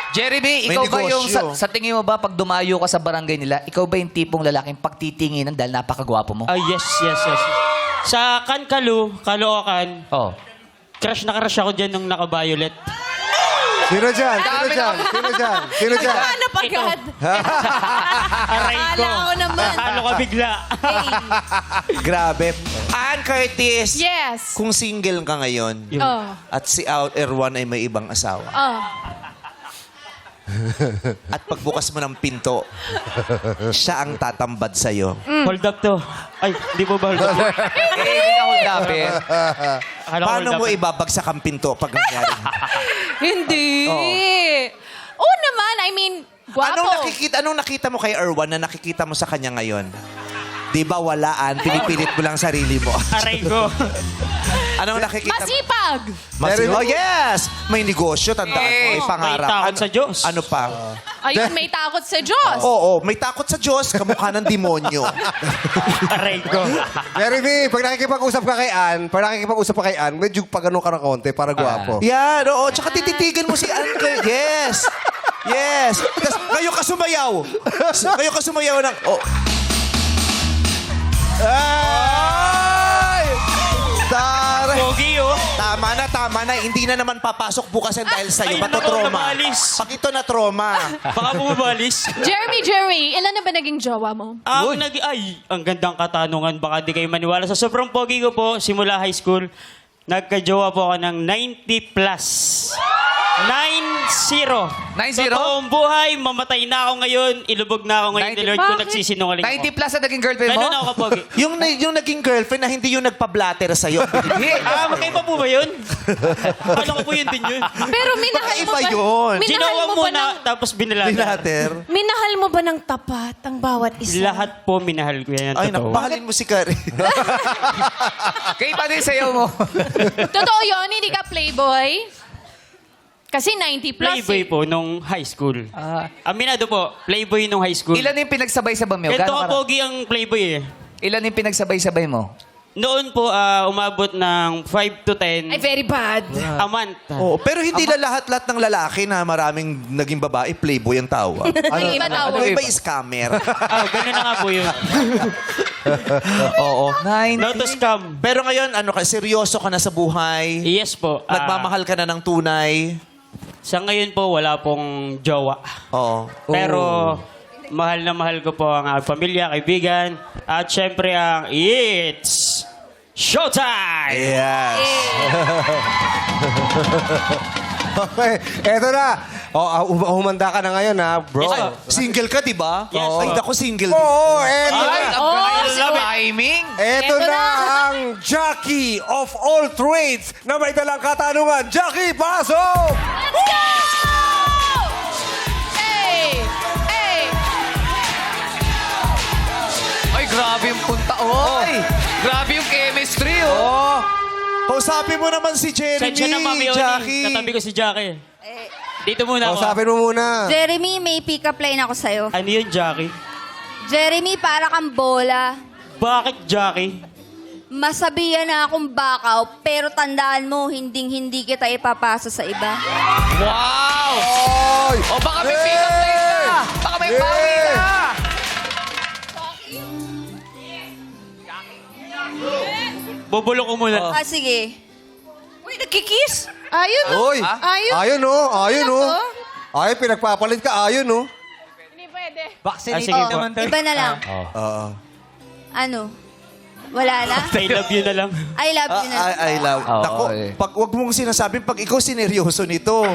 S3: Jeremy,
S4: May
S3: ikaw ba yung...
S4: negosyo.
S3: Sa tingin mo ba, pag dumayo ka sa barangay nila, ikaw ba yung tipong lalaking pagtitinginan dahil napakagwapo mo?
S8: Ah, yes. Sa Kankalu, Caloocan,
S3: Oh.
S8: crush na crush ako dyan nung naka-violet.
S5: Sino dyan? Sino dyan?
S2: Hanap agad.
S8: Aray ko.
S2: Akala ko naman.
S8: Ano ka bigla?
S4: Grabe. Ann Curtis,
S2: Yes.
S4: kung single ka ngayon,
S2: Oh.
S4: at si Erwan ay may ibang asawa,
S2: Oh.
S4: at pagbukas mo ng pinto, siya ang tatambad sa'yo.
S8: Hold up to. Ay, di po ba hold up?
S3: Hindi ka hold upin.
S8: Akala ko
S4: Paano
S8: hold
S4: mo
S8: up.
S4: ibabagsak ang pinto pag nangyari?
S2: Hindi. Oo naman. I mean, guwapo.
S4: Anong nakita mo kay Erwan na nakikita mo sa kanya ngayon? Di ba walaan? Pinipilit mo lang sarili mo.
S8: Aray ko.
S4: Anong nakikita mo?
S2: Masipag.
S4: Oh, yes! May negosyo, tandaan mo. May pangarap.
S8: May takot sa Diyos.
S4: Ano pa?
S2: Ayun, may takot sa Diyos.
S4: Oo, may takot sa Diyos, kamukha ng demonyo.
S8: Aray ko.
S5: Jeremy, pag nakikipag-usap ka kay Ann, medyo pag ano ka ng konti para gwapo.
S4: Yan, oo. Tsaka tititigan mo si Ann. Yes! Yes! Tapos, kayo ka sumayaw ng... Oh. Ay! Taray!
S8: Pogi, oh.
S4: Tama na. Hindi na naman papasok bukas yan dahil sa'yo.
S8: Ay,
S4: Matotroma.
S8: naku, nabalis.
S4: Pag ito na trauma.
S8: Baka bumabalis.
S2: Jeremy, ilan na ba naging jowa mo?
S8: Ang gandang katanungan. Baka di kayo maniwala. Sa sobrang pogi ko po, simula high school, nagka-jowa po ako ng 90 plus. 9-0.
S3: 9-0?
S8: Totoong buhay, mamatay na ako ngayon, ilubog na ako ngayon,
S3: 90
S8: Lord ko
S2: Bakit?
S8: nagsisinungaling
S3: 90
S8: ko.
S3: plus na naging girlfriend mo?
S8: Ganun ako kapogi.
S4: Yung naging girlfriend na hindi yung nagpa-blatter sa'yo.
S8: Magkaiba po ba yun? Ano ko po yun din yun?
S2: Pero minahal mo
S4: Iba
S2: ba?
S4: yun.
S2: Minahal
S8: Ginawa
S2: mo ba
S8: muna,
S2: ng,
S8: tapos binilata.
S4: Blatter.
S2: minahal mo ba ng tapat ang bawat isa?
S8: Lahat po minahal ko yan.
S4: Ay,
S8: Totoo.
S4: bahalin mo si Karen.
S3: Kaya pa din sayo mo.
S2: Totoo yun, hindi ka playboy? Kasi 90 plus.
S8: Playboy po nung high school. Aminado po, playboy nung high school.
S3: Ilan yung pinagsabay-sabay mo?
S8: Ito
S3: Gano'ng
S8: kapogi ang playboy eh.
S3: Ilan yung pinagsabay-sabay mo?
S8: Noon po, umabot ng 5 to 10
S2: Ay, very bad.
S8: a month.
S4: Oo, pero hindi na lahat ng lalaki na maraming naging babae, playboy ang tawag.
S2: Yung iba tawag.
S4: Yung iba scammer.
S8: Ganun na nga po yun.
S4: Oo.
S3: 90.
S8: No to scam.
S4: Pero ngayon, seryoso ka na sa buhay?
S8: Yes po.
S4: Nagmamahal ka na ng tunay?
S8: Sa ngayon po, wala pong jowa.
S4: Oo.
S8: Pero mahal na mahal ko po ang pamilya, kaibigan, at syempre ang It's Showtime!
S4: Yes.
S5: Okay, eto na. Humanda ka na ngayon, ha, bro.
S8: Yes, sir.
S4: Single ka, di ba?
S8: Yes,
S4: Ay,
S8: po.
S4: ako single.
S5: Oo, eto
S3: Ay,
S5: na.
S3: ang timing.
S5: Eto na ang Jackie of all trades na may dalang katanungan. Jackie, pasok!
S2: Let's go! Hey! Hey!
S3: Ay, grabe yung punta. Oy! Grabe yung chemistry, oh.
S4: Kausapin mo naman si Jeremy,
S8: Sensya na, Mami Oni.
S4: Jackie.
S8: Katabi ko si Jackie. Dito muna ako.
S5: Kausapin mo muna.
S6: Jeremy, may pick-up line ako sa'yo.
S8: Ano yun, Jackie?
S6: Jeremy, para kang bola.
S8: Bakit, Jackie?
S6: Masabihan na akong bakaw, pero tandaan mo, hindi kita ipapasa sa iba.
S3: Wow!
S5: Oy!
S3: O baka may pick-up line na. Baka may bawi na.
S8: Bubulok ko muna.
S6: Ah, sige.
S2: Uy, nagkikiss? Ayun.
S5: Oy!
S2: Ayun.
S5: Ayun, oh. Ayun,
S2: Ano
S5: oh.
S2: to?
S5: Ay, pinagpapalit ka. Ayun, oh.
S2: Hindi pwede.
S8: Sige po.
S6: Iba na lang.
S4: Oo.
S6: Ano? Wala na?
S8: I love you na lang.
S6: I love you na.
S4: I love.
S3: Oo,
S4: Nako,
S3: eh.
S4: wag mong sinasabi, pag ikaw sineryoso nito.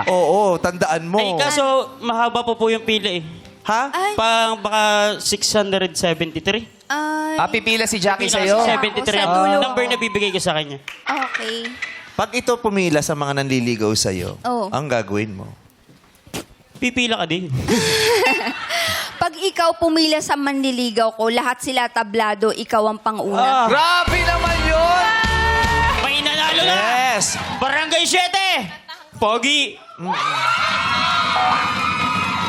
S4: Oo, tandaan mo.
S8: Ay, kaso mahaba po yung pila eh.
S4: Ha?
S6: Ay,
S8: Baka 673.
S6: ay.
S3: Pipila si Jackie
S8: Pila
S3: sa'yo.
S8: kasi 73
S6: Sa
S8: ang
S6: dulo.
S8: number na bibigay ko sa kanya.
S6: Okay.
S4: Pag ito pumila sa mga nanliligaw sa'yo,
S6: Oo.
S4: ang gagawin mo?
S8: Pipila ka din.
S6: Pag ikaw pumila sa manliligaw ko, lahat sila tablado, ikaw ang pang-una.
S3: Grabe naman yun!
S8: May nanalo na!
S4: Yes!
S8: Barangay 7! Pogi!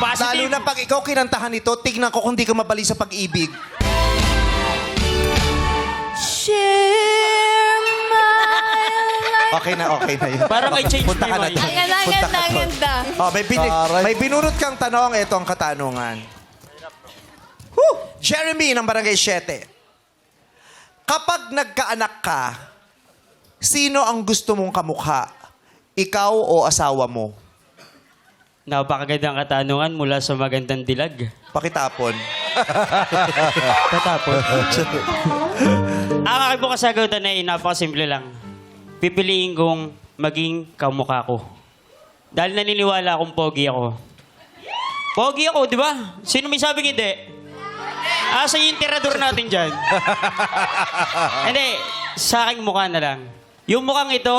S4: Lalo
S8: Positive.
S4: na pag ikaw kinantahan ito, tignan ko kung di ka mabali sa pag-ibig.
S6: Share my
S4: Okay na yun.
S8: Parang I changed
S4: Punta ka
S8: my
S4: na
S8: mind.
S4: doon.
S2: Ang ganda,
S4: Punta ka
S2: ang
S4: doon.
S2: ganda.
S4: Oh, may binunot kang tanong. Ito ang katanungan. Jeremy ng Barangay 7. Kapag nagkaanak ka, sino ang gusto mong kamukha? Ikaw o asawa mo?
S8: Napakagandang katanungan mula sa magandang dilag.
S4: Pakitapon.
S8: Tatapon. Ang aking po kasagutan ay napakasimple lang. Pipiliin kong maging kamukha ko. Dahil naniniwala akong pogi ako. Pogi ako, di ba? Sino may sabing hindi? Asa yung tirador natin dyan? Hindi, sa aking mukha na lang. Yung mukhang ito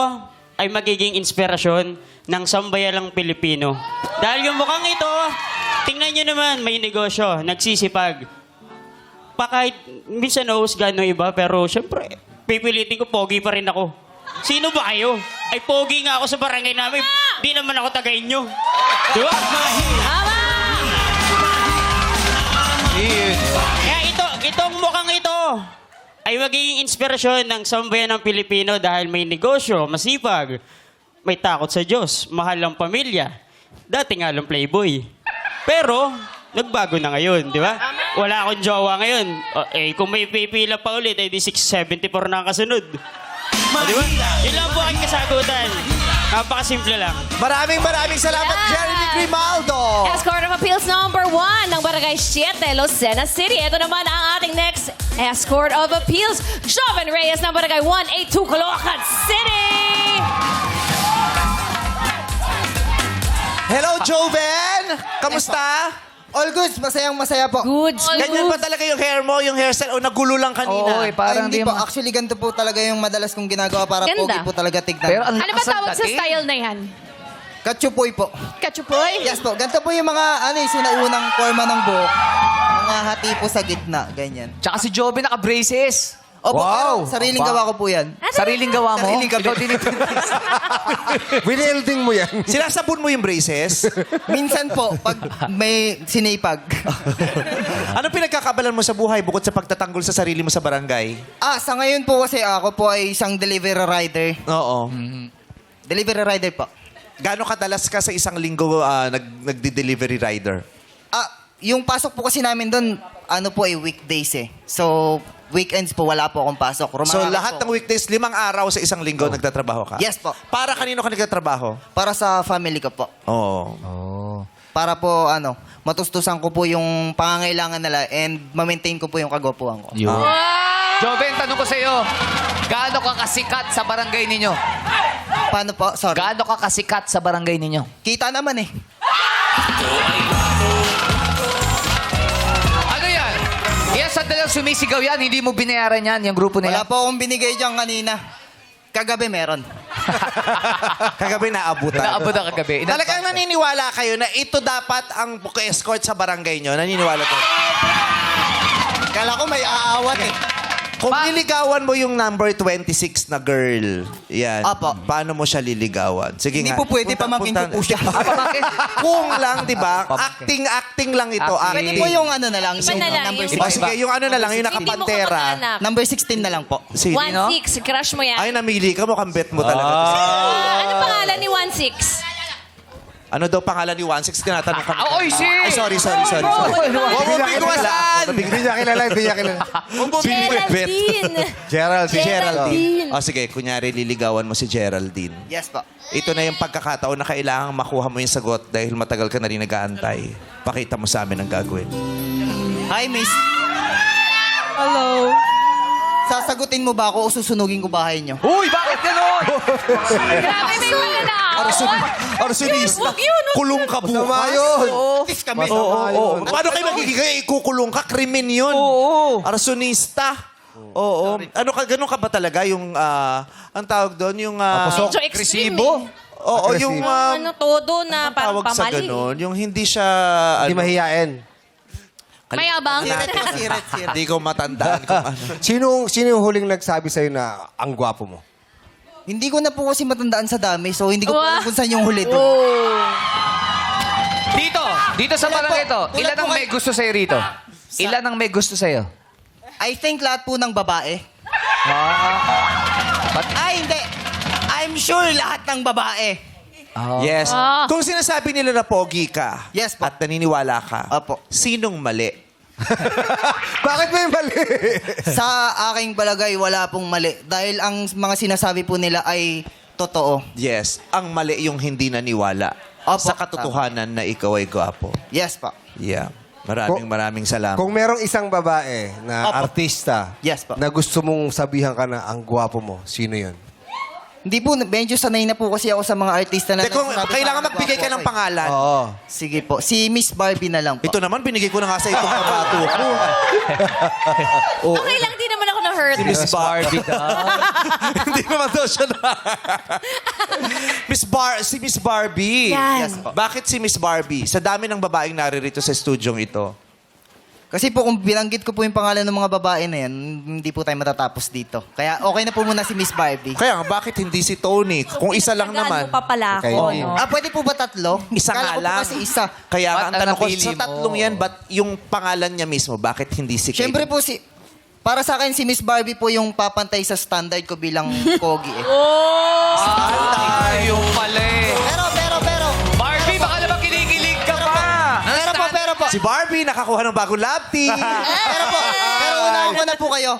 S8: ay magiging inspirasyon ng sambayalang Pilipino. Dahil yung mukhang ito, tingnan nyo naman, may negosyo, nagsisipag. Pa kahit minsan gano'n iba, pero syempre, pipilitin ko, pogi pa rin ako. Sino ba kayo? Ay, pogi nga ako sa barangay namin. Di naman ako taga-inyo. Di ba? Kaya itong mukhang ito ay magiging inspirasyon ng sambayan ng Pilipino dahil may negosyo, masipag, may takot sa Diyos, mahal ang pamilya. Dati nga lang playboy. Pero, nagbago na ngayon, di ba? Wala akong jowa ngayon. Kung may pipila pa ulit, di 674 na ang kasunod. Di ba? Yun lang po aking kasagutan. Napakasimple lang.
S4: Maraming salamat, Jeremy Grimaldo.
S2: Escort of Appeals number 1 ng Barangay 7, Lucena City. Ito naman ang ating next Escort of Appeals, Joven Reyes ng Barangay 182, Caloocan City.
S4: Hello, Joven! Kamusta?
S12: All goods, masayang masaya po.
S6: Goods.
S4: Ganyan ba talaga yung hair mo, yung hairstyle, o nagulo lang kanina?
S3: Oo, parang
S12: Ay, hindi
S3: di
S12: po.
S3: mo...
S12: Actually, ganito po talaga yung madalas kong ginagawa para
S2: Ganda.
S12: pogi po talaga tignan.
S3: Pero ang
S2: Ano ba
S3: lakas ang
S2: tawag sa
S3: dating.
S2: style na yan?
S12: Kachupoy po.
S2: Kachupoy?
S12: Yes po. Ganito po yung mga, yung sinaunang forma ng buhok. Mga hati po sa gitna. Ganyan.
S3: Tsaka si Joby naka-braces.
S12: Opo,
S5: Wow.
S12: pero sariling gawa ko po yan.
S3: Sariling gawa mo?
S12: Sariling gawa.
S3: Ikaw tinitintis.
S5: Winelding mo yan.
S4: Sinasabon mo yung braces?
S12: Minsan po, pag may sinipag.
S4: Ano pinagkakabalan mo sa buhay bukod sa pagtatanggol sa sarili mo sa barangay?
S12: Sa ngayon po kasi ako po ay isang delivery rider.
S4: Oo.
S12: Delivery rider po.
S4: Gano'ng kadalas ka sa isang linggo nagdi-delivery rider?
S12: Yung pasok po kasi namin doon, weekdays eh. So, weekends po, wala po akong pasok.
S4: So lahat ng weekdays, 5 araw sa isang linggo nagtatrabaho ka?
S12: Yes po.
S4: Para kanino ka nagtatrabaho?
S12: Para sa family ko po.
S4: Oo.
S12: Para po, matustusan ko po yung pangangailangan nila and ma-maintain ko po yung kagwapuhan ko.
S3: Joven, tanong ko sa'yo. Gaano ka kasikat sa barangay ninyo?
S12: Paano po? Sorry.
S3: Gaano ka kasikat sa barangay ninyo?
S12: Kita naman eh.
S3: Ano yan? Yan, sandalang sumisigaw yan. Hindi mo binayaran yan, yung grupo na yan.
S12: Wala po akong binigay dyan kanina. Kagabi meron.
S4: Kagabi naabutan.
S3: Naabot ang kagabi.
S4: Talagang naniniwala kayo na ito dapat ang escort sa barangay nyo? Naniniwala to?
S12: Kala ko may aawat eh.
S4: Kung niligawan mo yung number 26 na girl, yan.
S12: Apo.
S4: Paano mo siya liligawan? Sige
S12: Hindi
S4: nga.
S12: po pwede, pamangkin ko po siya.
S4: Kung lang, di ba? Acting lang ito.
S12: Pwede po yung na lang.
S2: Iba na lang,
S12: number
S2: yung-
S4: O
S12: 16.
S4: sige, yung ano na lang, yung
S2: Hindi mo
S4: nakapantera.
S2: kamag-anak.
S12: Number 16 na lang po.
S4: Sino?
S2: 1-6, crush mo yan.
S4: Ay, namili ka. Mukhang bet mo talaga.
S2: Ano pangalan ni 1-6?
S4: Ano daw pangalan ni 1-6? Tinatanong kami.
S3: Oy, si!
S4: Ay, sorry. Huwag mo bigwasan!
S5: Hindi niya kilala, hindi niya kilala.
S2: Geraldine.
S5: Geraldine.
S2: Geraldine.
S4: O sige, kunyari liligawan mo si Geraldine.
S12: Yes po.
S4: Ito na yung pagkakataon na kailangan makuha mo yung sagot dahil matagal ka na rin nag-aantay. Pakita mo sa amin ang gagawin.
S12: Hi, miss.
S7: Hello.
S12: Sasagutin mo ba ako o susunugin ko bahay niyo?
S3: Uy, bakit gano'n?
S2: Grabe, may wala na.
S4: Arsonista.
S2: Huwag yun.
S4: Kulong ka bukas.
S5: Masama yun.
S12: Kiss kami.
S4: Oo. Paano kayo magiging ikukulong ka? Krimen yun.
S3: Oo.
S4: Arsonista. Oo. Ano ka, ganun ka ba talaga yung, ang tawag doon, yung...
S2: Medyo extreme eh.
S4: Oo, yung...
S2: todo na parang
S4: tawag sa
S2: pamali.
S4: ganun, yung hindi siya...
S5: Hindi mahiyain.
S2: Mayabang.
S12: Siret.
S4: Hindi ko matandaan kung ano.
S5: Sino yung huling nagsabi sa'yo na ang gwapo mo?
S12: Hindi ko na po kasi matandaan sa dami, so hindi ko po alam kung saan yung huli to.
S3: Dito sa barangay ito,
S12: Tulad
S3: ilan
S12: po
S3: ang may gusto sa'yo rito? Ilan ang may gusto sa'yo?
S12: I think lahat po ng babae. Ay, hindi. I'm sure lahat ng babae.
S4: Yes. Kung sinasabi nila na pogi ka
S12: Yes po.
S4: at naniniwala ka,
S12: Opo.
S4: sinong mali?
S5: Bakit may mali?
S12: Sa aking palagay, wala pong mali. Dahil ang mga sinasabi po nila ay totoo.
S4: Yes. Ang mali yung hindi naniwala
S12: Opo.
S4: sa katotohanan na ikaw ay gwapo.
S12: Yes pa.
S4: Yeah. Maraming salamat.
S5: Kung merong isang babae na
S12: Opo.
S5: artista
S12: Yes po.
S5: na gusto mong sabihan ka na ang gwapo mo, sino yun?
S12: Hindi po, medyo sanay na po kasi ako sa mga artista na...
S4: Kung
S12: nagsasabi
S4: kailangan
S12: sa akin,
S4: magbigay ka
S12: gwapo
S4: ng
S12: ako
S4: pangalan.
S5: Oo.
S12: Sige po. Si Miss Barbie na lang po.
S4: Ito naman, binigay ko na nga sa itong kabato ko.
S2: Okay lang, di naman ako na-hurt.
S4: Si Miss Barbie Hindi naman daw siya na. Si Miss Barbie.
S2: Yan.
S12: Yes po.
S4: Bakit si Miss Barbie? Sa dami ng babaeng naririto sa studyong ito.
S12: Kasi po kung binanggit ko po yung pangalan ng mga babae na yan, hindi po tayo matatapos dito. Kaya okay na po muna si Miss Barbie.
S4: Kaya nga, bakit hindi si Tony? Kung isa lang naman.
S2: pa pala ako,
S5: Okay.
S2: no?
S12: Pwede po ba tatlo?
S4: Isa
S12: Kala
S4: nga
S12: ko po
S4: lang.
S12: kasi isa.
S4: Kaya nga,
S3: Ba't
S4: ang tanong ko,
S3: napili
S4: sa
S3: mo?
S4: tatlong yan, ba't yung pangalan niya mismo, bakit hindi si Kate?
S12: Siyempre po para sa akin si Miss Barbie po yung papantay sa standard ko bilang pogi eh.
S3: Ay, yung pala eh.
S12: Pero,
S3: Barbie, baka naman kinikilig ka pa.
S12: pero po.
S4: Si Barbie, nakakuha ng bagong lab team.
S12: Pero unahan ko na po kayo.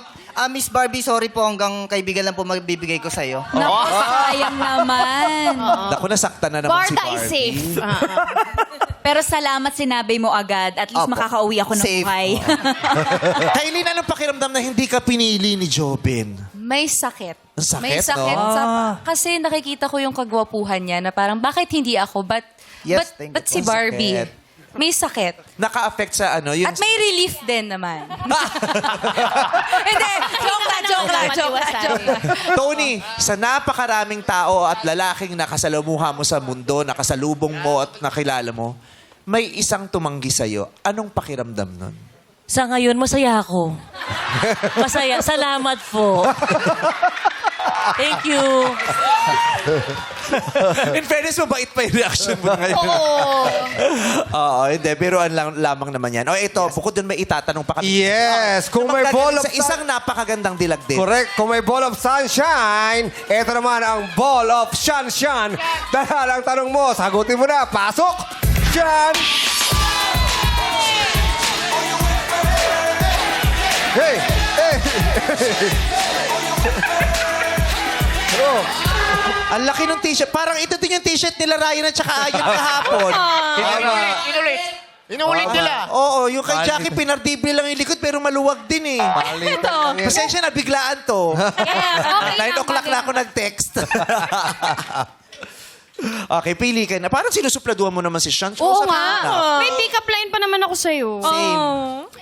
S12: Miss Barbie, sorry po hanggang kaibigan lang po magbibigay ko sa'yo.
S6: Naku, sayang naman.
S4: Naku, nasaktan na naman si
S2: Barda
S4: Barbie.
S2: is safe.
S6: Pero salamat sinabi mo agad. At least
S12: Opo.
S6: makakauwi ako ng
S12: Safe.
S6: buhay.
S4: Kailin, anong pakiramdam na hindi ka pinili ni Jobin?
S13: May sakit.
S4: Ang sakit,
S13: May sakit.
S4: no?
S13: Kasi nakikita ko yung kagwapuhan niya na parang, bakit hindi ako? But
S12: Yes, thank you.
S13: But si Barbie,
S4: Sakit.
S13: may sakit.
S4: Naka-affect sa ano? Yung...
S13: At may relief din naman. Hindi, joke lang.
S4: Tony, sa napakaraming tao at lalaking nakasalumuha mo sa mundo, nakasalubong mo at nakilala mo, may isang tumanggi sa'yo. Anong pakiramdam nun?
S10: Sa ngayon, masaya ako. Masaya. Salamat po. Thank you.
S4: In fairness, mabait pa yung reaction mo ngayon. Oo, hindi. Biruan lamang naman yan. O ito, bukod dun may itatanong pa kami.
S5: Yes, kung may ball of
S4: Sa isang napakagandang dilag din.
S5: Correct. Kung may ball of sunshine, ito naman ang ball of shanshan. Dahil ang tanong mo, sagutin mo na. Pasok! Shan! Hey! Hey! Oh.
S4: Ang laki ng t-shirt. Parang ito din yung t-shirt nila Ryan at saka Ayon kahapon.
S9: Inulit nila.
S4: Oo, yung kay Jackie, pinardible lang yung likod pero maluwag din eh.
S6: Ito.
S4: Pasensya na, biglaan to.
S6: Okay
S4: 9 o'clock na ako nag-text. Okay, pili ka na. Parang sinusupladuhan mo naman si Sean.
S2: Oo nga. May pick-up line pa naman ako sa'yo.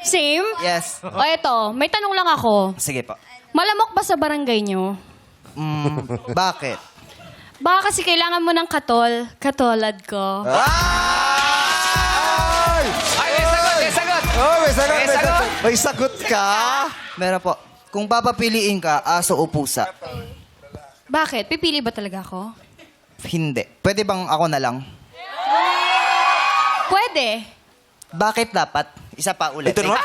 S2: Same?
S12: Yes.
S2: O eto, may tanong lang ako.
S12: Sige po.
S2: Malamok ba sa barangay nyo?
S12: Bakit?
S2: Baka kasi kailangan mo ng katulad ko.
S5: Ay!
S3: Ay, may sagot, may sagot.
S5: Oh, may sagot,
S3: May
S5: may
S3: sagot.
S5: sagot.
S4: May sagot ka?
S12: Meron po. Kung papapiliin ka, aso o pusa?
S2: Bakit? Pipili ba talaga ako?
S12: Hindi. Pwede bang ako na lang?
S2: Pwede.
S12: Bakit dapat? Isa pa ulit.
S4: Ito naman,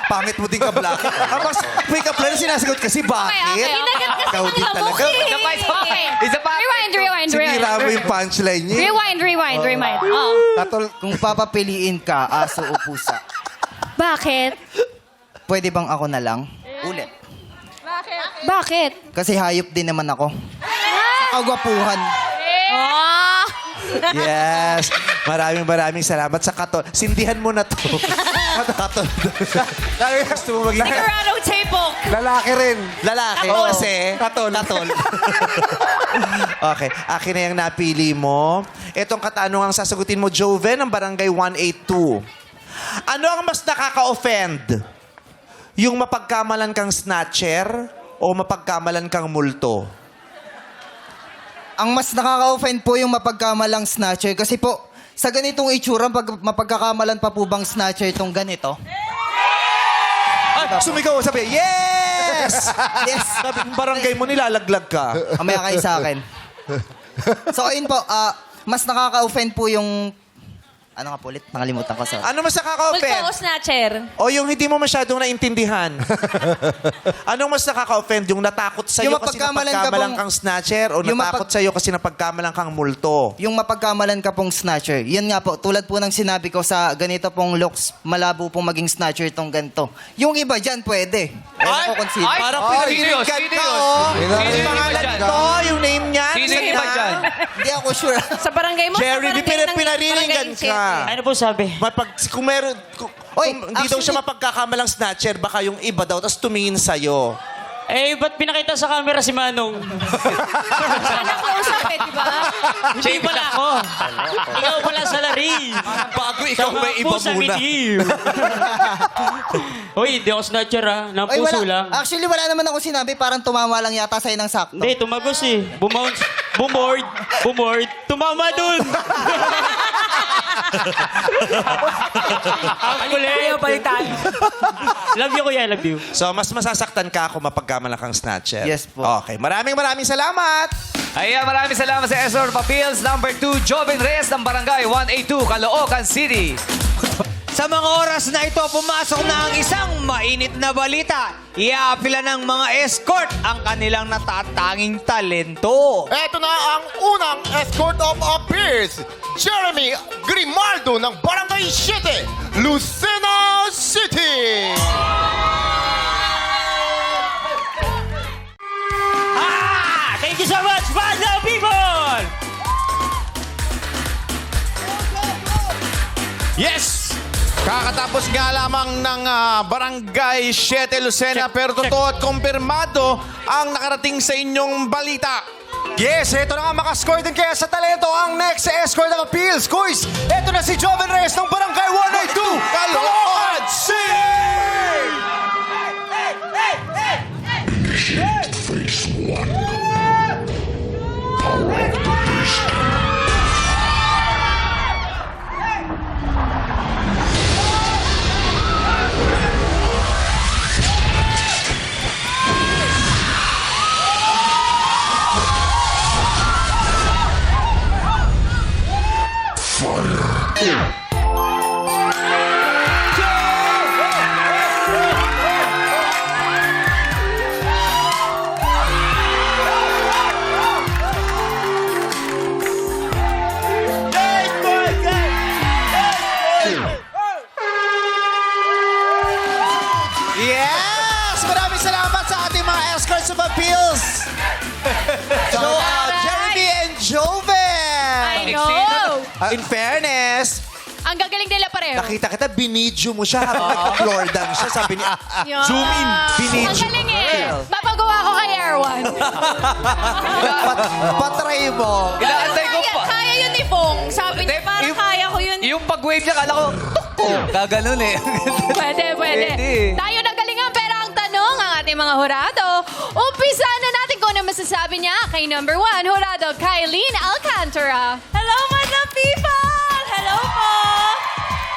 S4: pangit mo din ka, Black. Tapos, may ka plan sinasagot kasi bakit?
S2: Kinagat kasi
S4: Ikaw
S2: ng
S4: din
S2: lamok
S4: talaga.
S2: eh.
S3: Isa pa, isa pa. Isa pa.
S2: Rewind.
S4: Sinira mo yung punchline niya.
S2: Rewind. Oh.
S12: Tatol, kung papapiliin ka, aso o pusa?
S2: Bakit?
S12: Pwede bang ako na lang? Ulit.
S2: Bakit?
S12: Kasi hayop din naman ako. Sa kagwapuhan.
S2: Oh!
S4: Yes. Maraming salamat sa katol. Sindihan mo na to. Katol. Gusto mo maging...
S2: Sigurado Tapok.
S5: Lalaki rin.
S4: Lalaki.
S2: Katol.
S4: Kasi... Katol. Okay. Akin na yung napili mo. Itong katanungang sasagutin mo, Joven, ng Barangay 182. Ano ang mas nakaka-offend? Yung mapagkamalan kang snatcher o mapagkamalan kang multo?
S12: Ang mas nakaka-offend po yung mapagkamalang snatcher kasi po, sa ganitong itsura, mapagkakamalan pa po bang snatcher itong ganito?
S4: Sumigaw, sabi, yes!
S12: Yes.
S4: Sabi, yung barangay mo, nilalaglag ka.
S12: Mamaya kayo sa akin. So, ayun po, mas nakaka-offend po yung... Ano nga po ulit? Nakalimutan ko sa...
S4: Ano mas nakaka-offend?
S2: Multo o snatcher?
S4: O yung hindi mo masyadong naintindihan? Anong mas nakaka-offend? Yung natakot sa'yo
S12: Yung
S4: kasi
S12: mapagkamalan ka
S4: napagkamalan
S12: pong-
S4: kang snatcher o
S12: Yung
S4: natakot sa'yo kasi napagkamalan kang multo?
S12: Yung mapagkamalan ka pong snatcher. Yan nga po, tulad po ng sinabi ko sa ganito pong looks, malabo pong maging snatcher itong ganito. Yung iba dyan, pwede. Ay, consider.
S4: Parang
S3: Ay,
S4: pinaririgan
S3: sino
S4: ka,
S3: yun?
S4: oh.
S3: Sino
S4: Yung
S3: yung iba
S4: pangalan
S3: dyan?
S4: to, yung name niya.
S3: Sino yung iba dyan?
S12: Hindi ako sure.
S2: Sa barangay mo?
S4: Jerry,
S2: sa
S4: di
S2: barangay ng
S4: pinaririgan
S2: barangay
S4: ka.
S8: Ano po sabi?
S4: Kung meron...
S12: Oy,
S4: kung hindi daw siya
S12: actually-
S4: mapagkakamalang snatcher, baka yung iba daw, tapos tumingin sa'yo.
S8: Eh, ba't pinakita sa camera si Manong?
S2: Naka-close up di ba?
S8: Hindi pala ako. Ikaw pala sa lari.
S4: Bago ikaw may iba muna.
S8: Hoy, hindi ako snatcher Ng
S12: Ay,
S8: puso
S12: wala.
S8: lang.
S12: Actually, wala naman ako sinabi. Parang tumama lang yata sa'yo ng sakto.
S8: Hindi, tumagos eh. Bumounce. Bumord. Tumama dun. Ang kulit. Love you, kuya. Love you.
S4: So, mas masasaktan ka kung mapagkamalang kang snatcher.
S12: Yes po.
S4: Okay. Maraming salamat.
S3: Ayan, maraming salamat sa Esor Papils. Number 2, Joven Reyes ng Barangay 182, Caloocan City.
S14: Sa mga oras na ito, pumasok na ang isang mainit na balita. Iaapila ng mga escort ang kanilang natatanging talento.
S9: Ito na ang unang escort of appears. Jeremy Grimaldo ng Barangay 7, Lucena City.
S8: Thank you so much, Banda people!
S9: Yes! Kakatapos nga lamang ng Barangay 7 Lucena pero totoo at kumpirmado ang nakarating sa inyong balita.
S5: Yes, ito na nga makascore din kaya sa talento ang next escort ng appeals. Guys, ito na si Joven Reyes ng Barangay 182, Caloocan City!
S4: Yes! Maraming salamat sa ating mga escorts of appeals. So, Jeremy and Joven.
S2: I know!
S4: In fairness,
S2: Ang gagaling nila pareho.
S4: nakita kita, binidyo mo siya habang nag-floor down siya. Sabi niya,
S2: Yun.
S4: zoom in,
S2: Ang
S4: binidyo.
S2: galing eh. Papagawa ko kay Erwan.
S4: Patry mo.
S3: Inaantay ko pa.
S2: Kaya yun ni Fong. Sabi niya,
S3: Hindi,
S2: parang
S3: yung-
S2: kaya ko yun.
S3: Yung pag-wave niya, kala ko, gaganon eh.
S2: Pwede.
S3: Pwede.
S2: Tayo nagalingan, pero ang tanong ang ating mga hurado, umpisa na natin kung ano masasabi niya kay number 1, hurado Kylene Alcantara.
S13: Hello, Madam People! Hello po!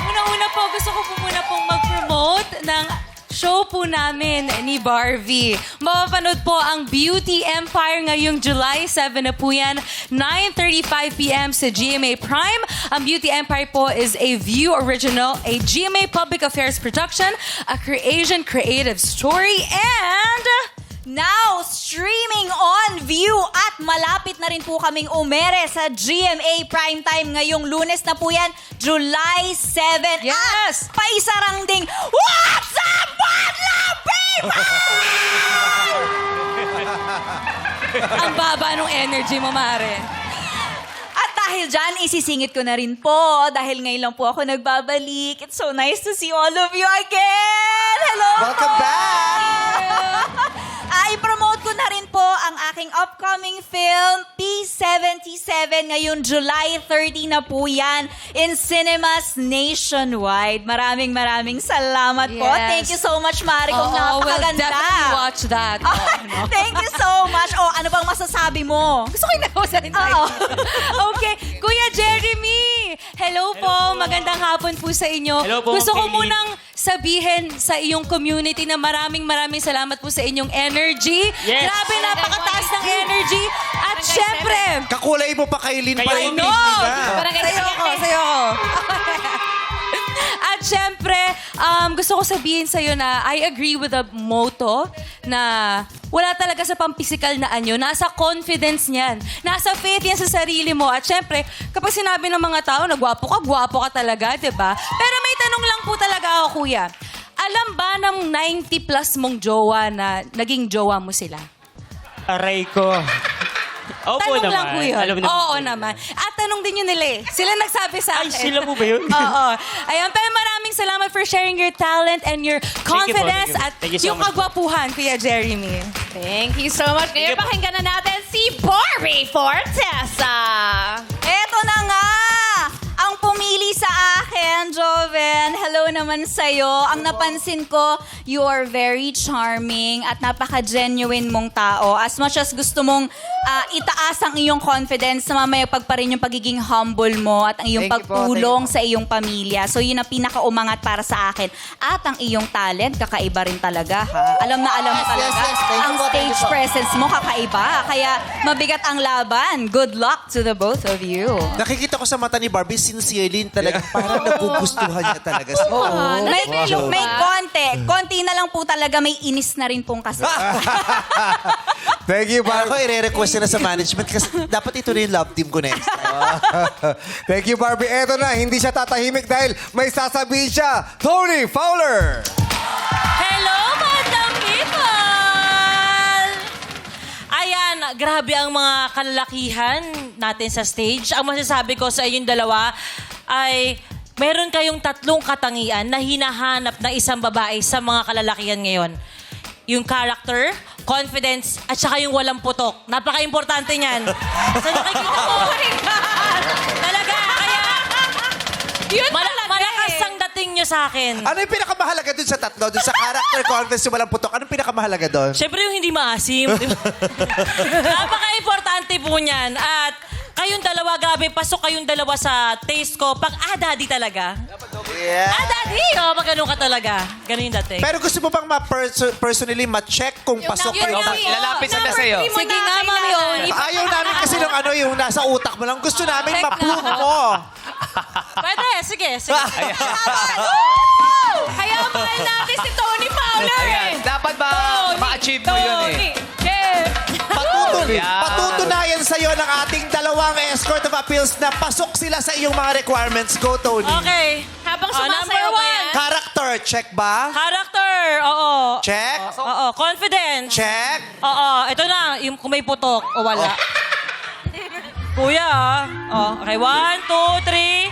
S13: Unang-una po, gusto ko po muna pong mag-promote ng show po namin ni Barbie. Mapapanood po ang Beauty Empire ngayong July 7 na po yan, 9:35 p.m. sa GMA Prime. Ang Beauty Empire po is a View original, a GMA Public Affairs production, a Asian creative story, and...
S15: Now, streaming on View at malapit na rin po kaming umere sa GMA Primetime ngayong Lunes na po yan, July 7.
S13: Yes!
S15: At paisarang ding, what's up, Madlang People?
S13: Ang baba nung energy mo, Mare.
S15: At dahil dyan, isisingit ko na rin po dahil ngayon lang po ako nagbabalik. It's so nice to see all of you again! Hello
S4: Welcome
S15: po!
S4: back!
S15: I-promote ko na rin po ang aking upcoming film, P77, ngayong July 30 na po yan in cinemas nationwide. Maraming salamat po.
S13: Yes.
S15: Thank you so much, Mari. Kung
S13: We'll
S15: napakaganda.
S13: definitely watch that.
S15: Thank you so much. Oh, ano bang masasabi mo?
S13: Gusto ko yung nag-host rin tayo. Okay. Kuya Jeremy! Hello po. Magandang hapon po sa inyo.
S8: Hello po,
S13: Gusto ko
S8: Kaylee.
S13: munang sabihin sa iyong community na maraming salamat po sa inyong energy.
S8: Yes.
S13: Grabe, napakataas ng energy. At syempre,
S4: Kakulay mo pa kay Lynn pa
S8: Kayo
S4: yung
S8: din.
S13: Sa'yo ko. At syempre, gusto ko sabihin sa'yo na I agree with the motto na wala talaga sa pampisikal na anyo. Nasa confidence niyan. Nasa faith yan sa sarili mo. At syempre, kapag sinabi ng mga tao na gwapo ka talaga, di ba? Pero may tanong lang po talaga ako, kuya. Alam ba ng 90 plus mong jowa na naging jowa mo sila?
S8: Aray ko. Opo
S13: Tanong
S8: naman.
S13: lang po yun.
S8: Alam naman
S13: Oo
S8: po yun.
S13: naman. At tanong din yun nila eh. Sila nagsabi sa
S8: Ay,
S13: akin.
S8: sila po ba yun?
S13: Oo. Ayan, pero maraming salamat for sharing your talent and your confidence
S8: Thank you po.
S13: at
S8: Thank you so
S13: yung
S8: much po.
S13: kagwapuhan, Kuya Jeremy.
S2: Thank you so much. Ngayon
S8: Sige po.
S2: pakinggan na natin si Barbie Fortesa.
S15: Eto na nga! Ang pumili sa akin, Joven. Hello naman sa'yo. Ang napansin ko, you are very charming at napaka-genuine mong tao. As much as gusto mong itaas ang iyong confidence, mamayagpag pa rin yung pagiging humble mo at ang iyong
S12: Thank you po,
S15: pagtulong sa iyong pamilya. So yun ang pinakaumangat para sa akin. At ang iyong talent, kakaiba rin talaga, ha? Alam na alam mo talaga.
S12: yes. Thank you
S15: Ang
S12: po, thank you
S15: stage
S12: po.
S15: presence mo, kakaiba. Kaya mabigat ang laban. Good luck to the both of you.
S4: Nakikita ko sa mata ni Barbie, sincerely talaga, parang nagugustuhan niya talaga.
S15: May konti na lang po talaga, may inis na rin pong kasi.
S5: Thank you,
S4: Parang ko
S5: Barbie.
S4: i-request na sa management kasi dapat ito na yung love team ko next time.
S5: Thank you, Barbie. Eto na, hindi siya tatahimik dahil may sasabihin siya. Tony Fowler!
S13: Hello, Madam People! Ayan, grabe ang mga kalalakihan natin sa stage. Ang masasabi ko sa inyong dalawa ay meron kayong tatlong katangian na hinahanap ng isang babae sa mga kalalakihan ngayon. yung character, confidence, at saka yung walang putok. Napaka-importante niyan. Sa nakikita ko, talaga, kaya malakas ang dating nyo sa akin.
S4: Ano yung pinakamahalaga dun sa tatlo? Dun sa character, confidence, yung walang putok. Anong pinakamahalaga dun?
S13: Siyempre yung hindi maasim. di ba? Napaka-importante po niyan. At kayong dalawa, grabe, pasok kayong dalawa sa taste ko. Pag daddy talaga.
S4: Yeah.
S13: Daddy! O, pag ganun ka talaga. Ganun yung dating.
S4: Pero gusto mo bang personally ma-check kung pasok
S13: Yun,
S4: kayo?
S3: Lalapit sila sa'yo.
S13: Sige nga, Mami. Oh,
S4: Ayaw namin kasi ng ano yung nasa utak mo lang. Gusto namin
S13: Check
S4: ma-prove
S13: na.
S4: mo.
S13: Pwede, sige. Kaya mahal natin si Tony Fowler.
S3: Ayan. Dapat ba ma-achieve mo yun eh? Yeah.
S4: Patutunayan sa'yo ng ating dalawang escort of appeals na pasok sila sa iyong mga requirements. Go, Tony.
S13: Okay.
S2: Habang
S13: number
S2: sumasayaw ba
S13: one.
S2: yan?
S4: Character, check ba?
S13: Character, oo.
S4: Check.
S13: Oo, confidence.
S4: Check.
S13: Oo, ito na, yung kung may putok o wala. Kuya, okay, 1, 2, 3.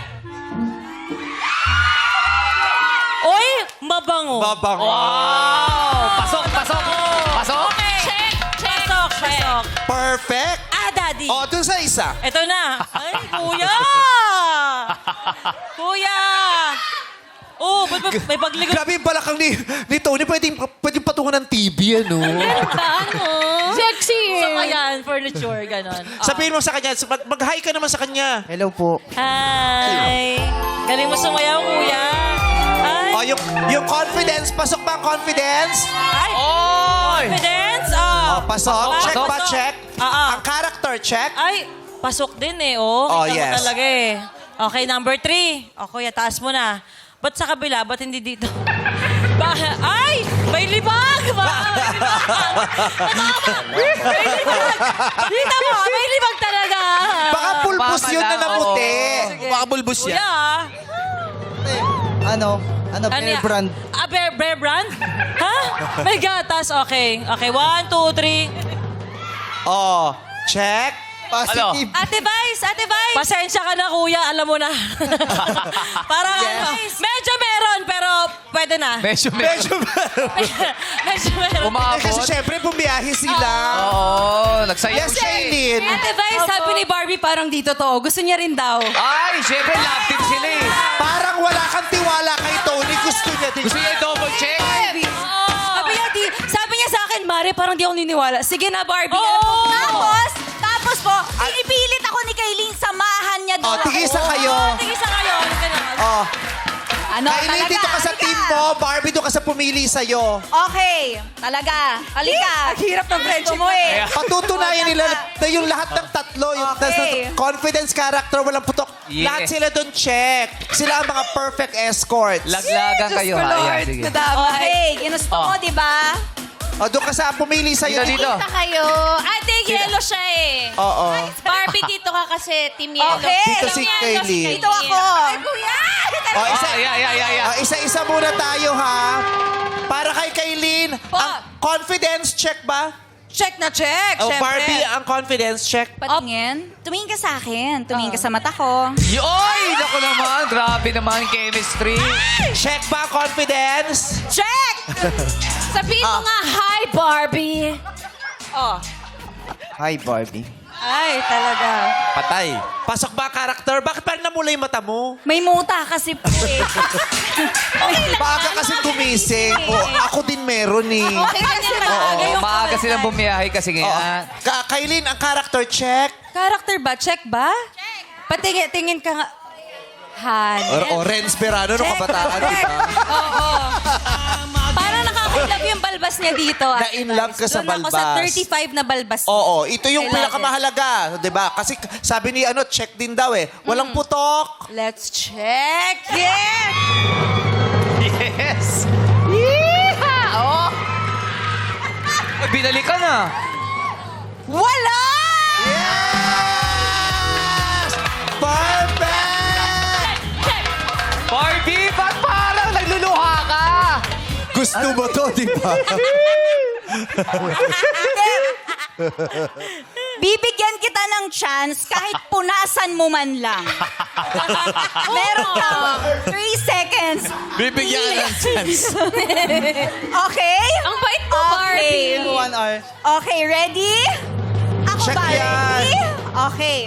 S13: Oy, mabango.
S4: Mabango.
S3: Wow! Pasok, pasok! Pasok!
S13: Okay. Check. Pasok.
S4: Perfect.
S13: Daddy.
S4: O, dun sa isa.
S13: Ito na. Ay, kuya! Kuya! Oh, ba't may pagligot?
S4: Grabe yung balakang ni Tony. Pwedeng patungan ng TV, ano?
S13: Ano?
S2: Sexy.
S13: So, ayan, furniture, ganon.
S4: Sabihin mo sa kanya, mag-hi ka naman sa kanya.
S12: Hello po.
S13: Hi! Galing mo sumayaw, kuya. Ay!
S4: O, yung confidence. Pasok ba ang confidence?
S13: Ay!
S3: Oy!
S13: Confidence?
S4: O, pasok. Check ba? Check.
S13: Ah.
S4: Ang character, check.
S13: Ay, pasok din eh, oh.
S4: Oh,
S13: Kita mo
S4: yes.
S13: talaga eh. Okay, number 3. O, kuya, taas mo na. Ba't sa kabila? Ba't hindi dito? Ay! May libag! May libag! Kita mo, may libag talaga.
S4: Baka pulbos yun na naputi.
S1: Baka bulbos yan.
S13: Kuya,
S12: Ano? Bear
S13: yan?
S12: brand.
S13: Bear brand? Ha? May gatas. Okay. Okay, 1, 2, 3.
S4: Oh, check.
S12: Positive.
S13: Ate Vice! Pasensya ka na, kuya. Alam mo na. Parang ano, medyo meron, pero pwede na.
S3: Medyo
S13: medyo meron.
S4: Kasi syempre, bumiyahe sila.
S3: Oo, nagsaya
S4: Yes,
S3: siya eh.
S4: Aileen.
S13: Ate Vice, sabi ni Barbie parang dito to. Gusto niya rin daw.
S3: Ay, syempre, love team sila eh.
S4: Parang wala kang tiwala kay Tony. Gusto niya din.
S3: Gusto niya double check?
S13: Sabi niya sa akin, Mare, parang di ako niniwala. Sige na, Barbie.
S15: Tapos po, pinipilit ako ni Kaylin, samahan niya doon.
S4: Tigisa kayo.
S13: Tigisa kayo.
S4: Oh.
S15: Ano,
S4: Kailin,
S15: talaga,
S4: dito ka sa
S15: halika.
S4: team mo. Barbie, doon ka sa pumili sa'yo.
S15: Okay, talaga. Halika.
S7: Ang hirap ng friendship
S15: mo eh.
S4: Patutunayan nila na yung lahat ng tatlo, yung
S15: Okay.
S4: confidence, character, walang putok.
S3: Yeah.
S4: Lahat sila doon check. Sila ang mga perfect escorts.
S3: Laglagan kayo ha. Ayan, sige.
S15: Okay, ginusto mo, di ba?
S4: O, doon ka sa pumili sa'yo.
S3: Dito.
S2: Kita kayo. Ate, yellow siya eh.
S4: Oo.
S2: Barbie, dito ka kasi team yellow.
S15: Okay.
S4: Dito si Kaylin.
S15: Dito ako. Ay, kuya!
S4: O,
S3: Yeah.
S4: isa-isa muna tayo, ha? Para kay Kaylin, ang confidence check ba?
S7: Check na check,
S4: O,
S7: syempre.
S4: Barbie, ang confidence check.
S15: Patingin. Tumingin ka sa akin. Tumingin ka sa mata ko.
S3: Yoy! Naku naman, grabe naman yung chemistry.
S4: Check ba ang confidence?
S15: Check!
S2: Sabihin mo nga, hi, Barbie.
S12: Hi, Barbie.
S7: Ay, talaga.
S4: Patay. Pasok ba ang character? Bakit parang namula yung mata mo?
S15: May muta kasi po eh.
S4: Maaga kasi gumising. O, ako din meron eh.
S15: Okay kasi
S3: Oo, maaga silang bumiyahe kasi ngayon.
S4: Kaylin, ang character check.
S7: Character ba? Check ba? Check. Patingin ka nga. Han.
S4: O, Renz Berano, nung kabataan, di ba?
S7: Oo. Parang nakaka-love yung balbas niya dito.
S4: Na-in-love ka sa
S7: Doon ako
S4: balbas.
S7: sa 35 na balbas.
S4: Oo, ito yung
S7: I love
S4: pinakamahalaga, 'di ba? Kasi sabi ni check din daw eh. Walang putok.
S7: Let's check. Yeah!
S3: Yes! Oh! Binalik ka na.
S7: Wala!
S4: Yes! Perfect!
S3: Barbie, ba't parang nagluluha ka?
S4: Gusto mo to, di ba?
S15: Bibigyan kita ng chance kahit punasan mo man lang. Meron kang 3 seconds.
S1: Bibigyan ka ng chance.
S15: Okay?
S2: Ang bait
S15: Okay.
S12: 1 hour.
S15: Okay, ready? Ako
S4: Check
S15: ba?
S4: yan.
S15: Ready? Okay.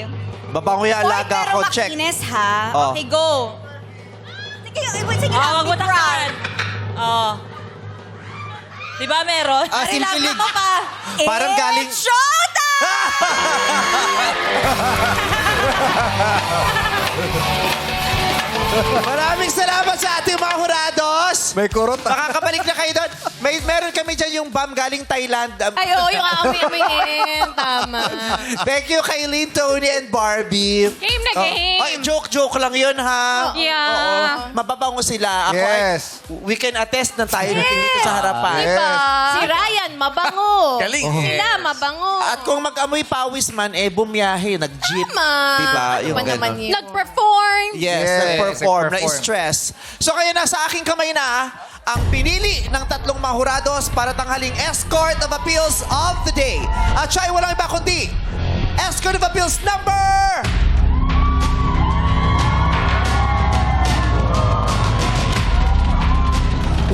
S4: Babango yung alaga
S15: pero
S4: ko. Check.
S15: makinis, ha?
S4: Oh.
S15: Okay, go. Sige, sige lang.
S13: Wag mo
S15: big
S13: takpan.
S15: round.
S13: Oh. Di ba meron?
S12: Simpilig.
S15: Ako pa.
S4: Parang galing-
S15: It's showtime!
S4: Maraming salamat sa ating mga hurados.
S5: May kurot.
S4: Makakabalik na kayo doon. Meron kami dyan yung bomb galing Thailand.
S2: Ay, oo, yung aamoy-amoyin. Tama.
S4: Thank you kay Lynn, Tony, and Barbie.
S2: Game na game.
S4: Ay, joke lang yun, ha?
S2: Yeah.
S4: Oo. Mababango sila. Ako
S5: Yes.
S4: we can attest na tayo natin dito sa harapan.
S2: Diba? Si Ryan, mabango.
S1: Galing.
S2: Sila, mabango.
S4: At kung mag-amoy pawis man, bumiyahe, nag-jeep.
S2: Tama.
S4: Diba? Yung
S2: Iba naman
S4: gano'n.
S2: yun. Nag-perform.
S4: Yes,
S5: Yes,
S4: nag-perform,
S5: nag-perform.
S4: na-stress. So kaya nasa aking kamay na ang pinili ng tatlong mahurados para tanghaling Escort of Appeals of the Day. At siya ay walang iba kundi Escort of Appeals number...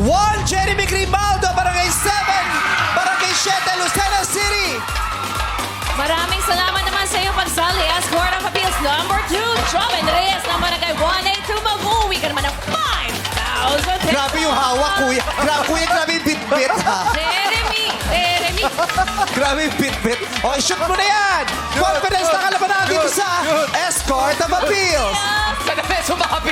S4: One, Jeremy Grimaldo, Barangay 7, Barangay 7, Lucena City.
S2: Maraming salamat naman sa iyo pagsali. Escort of Appeals number 2, Joven Reyes ng Barangay 182. Mag-uwi ka naman ng 5,000 pesos.
S4: Grabe yung hawak, kuya. Grabe yung bit-bit, ha?
S2: Jeremy.
S4: Grabe yung bit-bit. O, shoot mo na yan! Confidence na kalaban natin dito sa Escort of Appeals.
S3: Sandali, sumabit